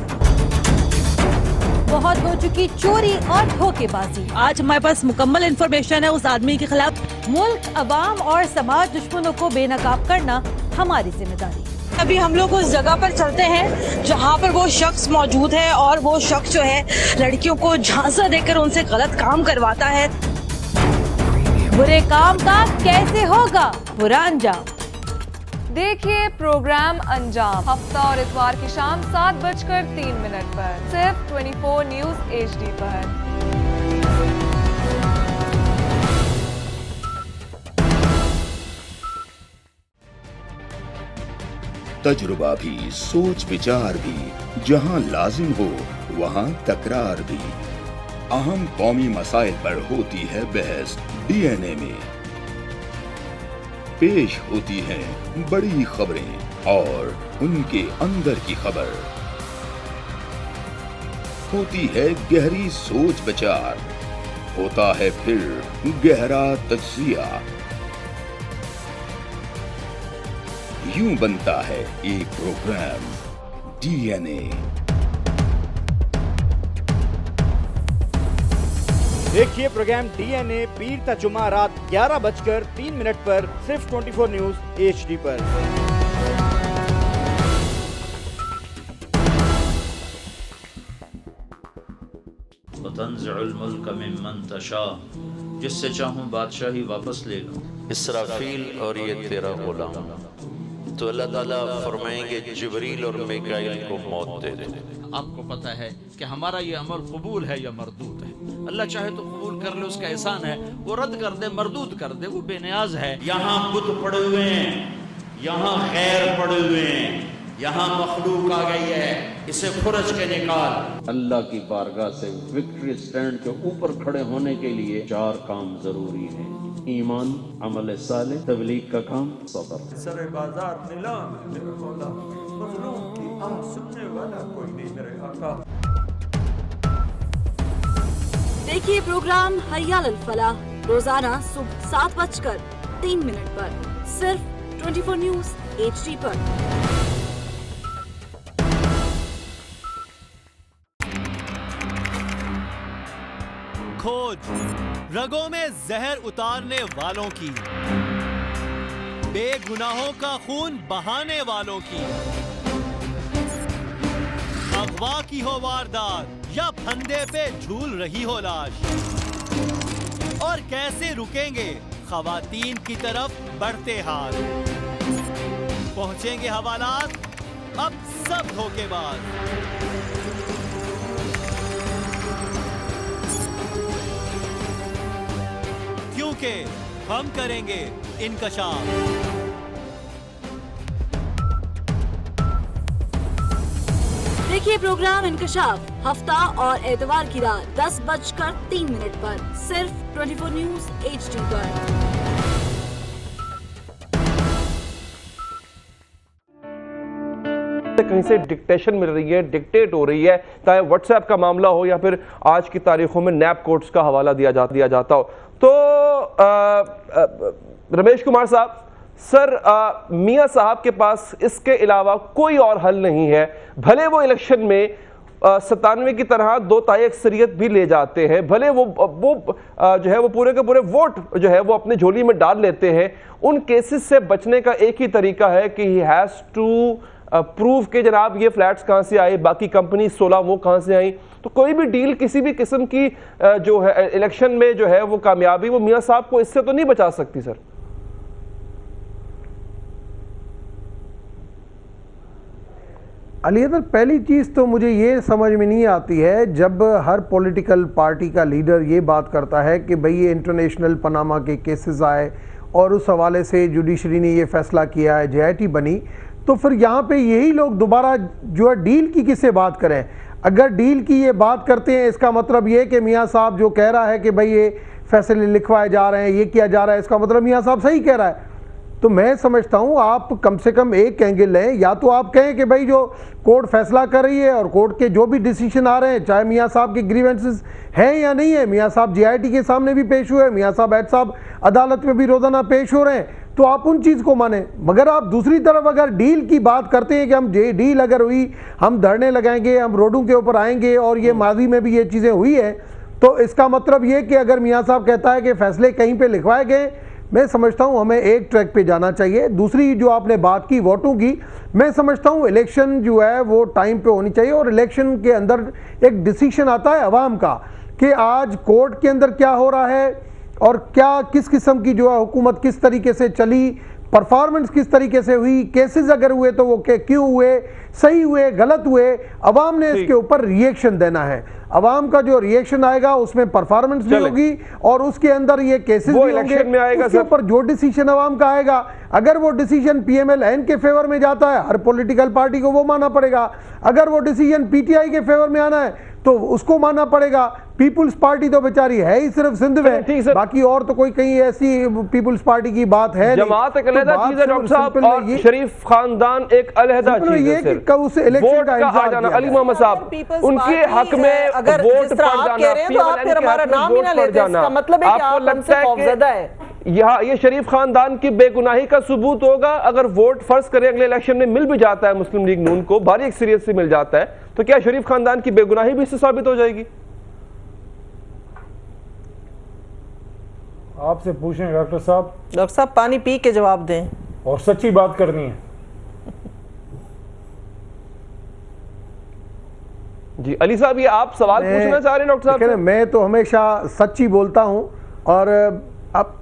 बहुत हो चुकी चोरी और धोखेबाजी। आज हमारे पास मुकम्मल इंफॉर्मेशन है उस आदमी के खिलाफ। मुल्क, अवाम और समाज दुश्मनों को बेनकाब करना हमारी जिम्मेदारी। अभी हम लोग उस जगह पर चलते हैं जहाँ पर वो शख्स मौजूद है और वो शख्स जो है लड़कियों को झांसा देकर उनसे गलत काम करवाता है। बुरे काम का कैसे होगा बुरा अंजाम। देखिए प्रोग्राम अंजाम हफ्ता और इतवार की शाम 7:03 पर सिर्फ 24 न्यूज़ एचडी पर। तजुर्बा भी, सोच विचार भी, जहां लाजिम हो वहां तकरार भी। अहम कौमी मसाइल पर होती है बहस डीएनए में। पेश होती हैं बड़ी खबरें और उनके अंदर की खबर। होती है गहरी सोच विचार, होता है फिर गहरा तज्जिया। यूं बनता है एक प्रोग्राम डीएनए। देखिए प्रोग्राम डीएनए पीर ता जुमा रात 11:03 पर सिर्फ 24 न्यूज HD पर। वतंज़िउल मुल्क मिम्मन तशा, जिससे चाहूँ बादशाही वापस ले लूँ। इसराफील और ये तेरा गुलाम, तो अल्लाह ताला फरमाएंगे जिब्रील और मिकाईल को मौत दे दे। आपको पता है कि हमारा ये अमल कबूल है या मरदूद है। अल्लाह चाहे तो कबूल कर ले, उसका एहसान है, वो रद्द कर दे, मरदूद कर दे, वो बेनियाज है। यहाँ बुत पड़े हुए हैं, यहाँ खैर पड़े हुए हैं, यहाँ मखलूक आ गई है, इसे खुरच के निकाल। अल्लाह की बारगाह से विक्ट्री स्टैंड के ऊपर खड़े होने के लिए 4 काम जरूरी हैं: ईमान, अमल साले, तबलीग का काम, सब्र। सरे बाजार नीलाम है मेरे मौला, मजलूम की आह सुनने वाला कोई नहीं मेरे आका। देखिए प्रोग्राम हय्या अल फलाह रोजाना सुबह 7:03 पर सिर्फ 24 न्यूज HD पर। खोज रगों में जहर उतारने वालों की, बेगुनाहों का खून बहाने वालों की, अगवा की हो वारदात या फंदे पे झूल रही हो लाश, और कैसे रुकेंगे खवातीन की तरफ बढ़ते हाथ। पहुंचेंगे हवालात अब सब धोखेबाज। क्योंकि हम करेंगे इनकशाफ। देखिए प्रोग्राम इनकशाफ हफ्ता और एतवार की रात 10:03 पर सिर्फ 24 न्यूज HD पर। कहीं से डिक्टेशन मिल रही है, डिक्टेट हो रही है, चाहे व्हाट्सएप का मामला हो या फिर आज की तारीखों में नैप कोड्स का हवाला दिया जाता हो। तो रमेश कुमार साहब, सर मियां साहब के पास इसके अलावा कोई और हल नहीं है। भले वो इलेक्शन में 97 की तरह 2 ताई अक्सरियत भी ले जाते हैं, भले वो जो है वो पूरे के पूरे वोट जो है वो अपनी झोली में डाल लेते हैं, उन केसेस से बचने का एक ही तरीका है कि ही हैज़ टू प्रूव के जनाब ये फ्लैट्स कहाँ से आए, बाकी कंपनी 16 वो कहाँ से आई। तो कोई भी डील किसी भी किस्म की जो है इलेक्शन में जो है वो कामयाबी वो मियां साहब को इससे तो नहीं बचा सकती। सर अली हैदर, पहली चीज़ तो मुझे ये समझ में नहीं आती है जब हर पॉलिटिकल पार्टी का लीडर ये बात करता है कि भाई ये इंटरनेशनल पनामा के केसेस आए और उस हवाले से जुडिशरी ने ये फैसला किया है, JIT बनी, तो फिर यहाँ पे यही लोग दोबारा जो है डील की किससे बात करें। अगर डील की ये बात करते हैं इसका मतलब ये कि मियाँ साहब जो कह रहा है कि भाई ये फैसले लिखवाए जा रहे हैं, ये किया जा रहा है, इसका मतलब मियाँ साहब सही कह रहा है। तो मैं समझता हूँ आप कम से कम एक एंगल लें, या तो आप कहें कि भाई जो कोर्ट फैसला कर रही है और कोर्ट के जो भी डिसीजन आ रहे हैं, चाहे मियाँ साहब के ग्रीवेंसेस हैं या नहीं है, मियाँ साहब JIT के सामने भी पेश हुए, मियाँ साहब ऐड साहब अदालत में भी रोजाना पेश हो रहे हैं, तो आप उन चीज़ को माने। मगर आप दूसरी तरफ अगर डील की बात करते हैं कि हम डील अगर हुई, हम धरने लगाएंगे, हम रोडों के ऊपर आएंगे और ये माजी में भी ये चीज़ें हुई है, तो इसका मतलब ये कि अगर मियाँ साहब कहता है कि फैसले कहीं पे लिखवाए गए, मैं समझता हूँ हमें एक ट्रैक पे जाना चाहिए। दूसरी जो आपने बात की वोटों की, मैं समझता हूँ इलेक्शन जो है वो टाइम पे होनी चाहिए और इलेक्शन के अंदर एक डिसीजन आता है अवाम का कि आज कोर्ट के अंदर क्या हो रहा है और क्या किस किस्म की जो है हुकूमत किस तरीके से चली, परफॉर्मेंस किस तरीके से हुई, केसेस अगर हुए तो वो क्यों हुए, सही हुए, गलत हुए, अवाम ने इसके ऊपर रिएक्शन देना है। अवाम का जो रिएक्शन आएगा उसमें परफॉर्मेंस भी होगी और उसके अंदर ये केसेस भी होंगे, उसके ऊपर जो डिसीजन अवाम का आएगा, अगर वो डिसीजन PMLN के फेवर में जाता है, हर पॉलिटिकल पार्टी को वो मानना पड़ेगा। अगर वो डिसीजन PTI के फेवर में आना है तो उसको मानना पड़ेगा। पीपुल्स पार्टी तो बेचारी है ही सिर्फ सिंध में, बाकी और तो कोई कहीं ऐसी पीपुल्स पार्टी की बात है जमात एक अलहदा चीज है डॉक्टर साहब, और शरीफ खानदान एक अलहदा चीज है। ये उस इलेक्शन का आ जाना, अली मोहम्मद साहब उनके हक में अगर वोट जिस तरह आप कह रहे हैं तो आप फिर हमारा नाम ही ना लेते, इसका मतलब है कि आप हमसे खौफजदा है। यहाँ ये शरीफ खानदान की बेगुनाही का सबूत होगा अगर वोट फर्ज करें अगले इलेक्शन में मिल भी जाता है मुस्लिम लीग नून को, भारी अक्सरियत से मिल जाता है, तो क्या शरीफ खानदान की बेगुनाही भी इससे साबित हो जाएगी? आपसे पूछें डॉक्टर साहब। डॉक्टर साहब पानी पी के जवाब दें और सच्ची बात करनी है। जी अली साहब, ये आप सवाल पूछना चाह रहे हैं डॉक्टर साहब? मैं तो हमेशा सच्ची बोलता हूं और अब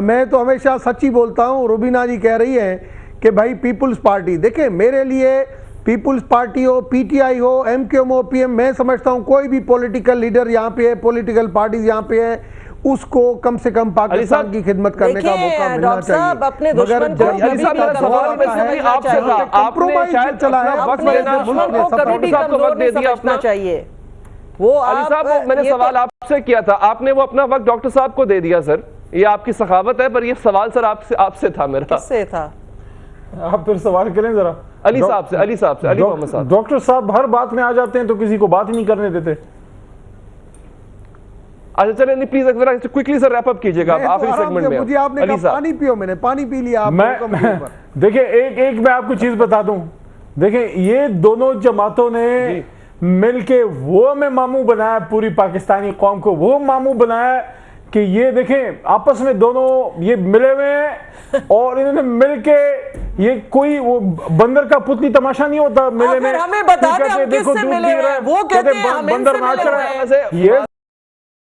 मैं तो हमेशा सच्ची बोलता हूं। रुबीना जी कह रही है कि भाई पीपुल्स पार्टी, देखिए मेरे लिए पीपुल्स पार्टी हो, पीटीआई हो, एमक्यूएम हो, पीएम, मैं समझता हूं कोई भी पॉलिटिकल लीडर यहाँ पे है, पॉलिटिकल पार्टीज यहाँ पे है, उसको कम से कम पाकिस्तान की खिदमत करने का मौका मिलना चाहिए। अपने दुश्मन को अली साहब मेरा सवाल वैसे आपसे था, आपने शायद चला है वक्त देना, कभी कमजोर नहीं समझना चाहिए। वो अली साहब मैंने सवाल आपसे किया था, आपने वो अपना वक्त डॉक्टर साहब को दे दिया सर, ये आपकी सखावत है, पर ये सवाल सर आपसे था मेरा। किससे था? आप फिर सवाल करें जरा। अली साहब से, अली मोहम्मद साहब। डॉक्टर साहब हर बात में आ जाते हैं तो किसी को बात ही नहीं करने देते। अच्छा चले नहीं, प्लीज जरा क्विकली सर रैप अप कीजिएगा आप आखिरी सेगमेंट में। मुझे आपने कहा पानी पियो, मैंने पानी पी लिया। आप देखिए एक मैं आपको चीज बता दूं, देखिए ये दोनों जमातों ने मिलके वो हमें मामू बनाया, पूरी पाकिस्तानी कौम को वो मामू बनाया कि ये देखें आपस में दोनों ये मिले हुए हैं और इन्होंने मिलके ये कोई वो बंदर का पुतली तमाशा नहीं होता मिले में। हमें बता दें हम किससे मिले हुए हैं, वो कहते हैं हम बंदर नाच रहा है। ये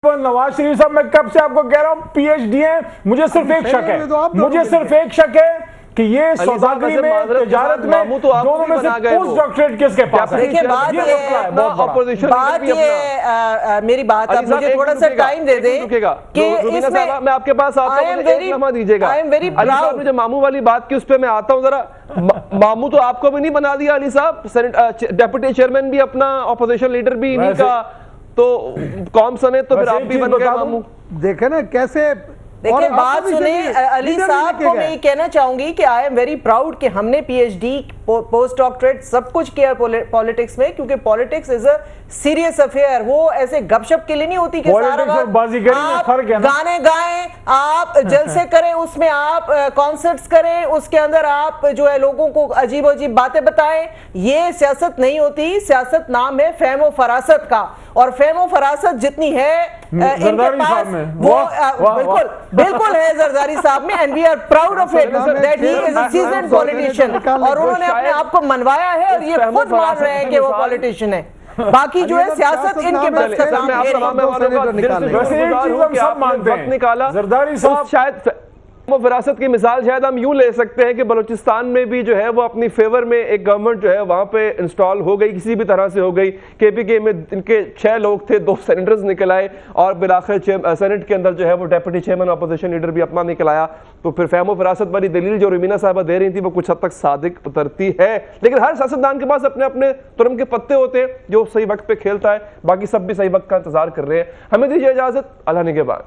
नवाज शरीफ साहब, मैं कब से आपको कह रहा हूं पीएचडी है, मुझे सिर्फ एक शक है, मुझे सिर्फ एक शक है कि ये सौदागरी में, तिजारत में दोनों में से पोस्ट डॉक्टरेट किसके पास है। देखिए बात ये मेरी बात, आप मुझे थोड़ा सा टाइम दे दें कि इसमें मैं आपके पास आता हूं, एक लम्हा दीजिएगा। अली साहब ने जो मामू वाली बात की उस पर मैं आता हूं जरा। मामू तो आपको भी नहीं बना दिया अली साहब, डेप्यूटी चेयरमैन भी अपना, ऑपोजिशन लीडर भी इन्हीं का, तो कौम सने तो फिर आप भी बन गए मामू। देखे ना कैसे। देखिए बात सुनिए अली साहब को, मैं ये कहना चाहूंगी कि आई एम वेरी प्राउड कि हमने पीएचडी, पोस्ट डॉक्टरेट सब कुछ किया पॉलिटिक्स में, क्योंकि politics is a serious affair. वो ऐसे गपशप के लिए नहीं होती कि सारा वक्त आप गाने गाएं, आप जलसे करें, उसमें आप कॉन्सर्ट्स करें, उसके अंदर आप जो है लोगों को अजीब अजीब बातें बताएं। ये सियासत नहीं होती, सियासत नाम है फहमो फरासत का, और फहमो फरासत जितनी है इनके पास वो बिल्कुल बिल्कुल है जरदारी साहब में, and we are proud of it that he is a seasoned politician. और उन्होंने अपने आप को मनवाया है और ये खुद मान रहे हैं कि वो पॉलिटिशियन है। बाकी जो है सियासत इनके बस का काम है। निकाला जरदारी साहब, शायद वो विरासत की मिसाल शायद हम यूं ले सकते हैं कि बलूचिस्तान में भी जो है वो अपनी फेवर में एक गवर्नमेंट जो है वहां पे इंस्टॉल हो गई, किसी भी तरह से हो गई। केपीके में इनके 6 लोग थे, 2 सेनेटर्स निकल आए, और बिलाखिर सेनेट के अंदर जो है वो डेप्यूटी चेयरमैन अपोजिशन लीडर भी अपना निकल आया। तो फिर फहमो फिरासत वाली दलील जो रुमीना साहबा दे रही थी वो कुछ हद तक सादिक उतरती है। लेकिन हर सियासतदान के पास अपने अपने तुरम के पत्ते होते हैं जो सही वक्त पे खेलता है, बाकी सब भी सही वक्त का इंतजार कर रहे हैं। हमें दीजिए इजाजत, अल्लाह ने के बाद।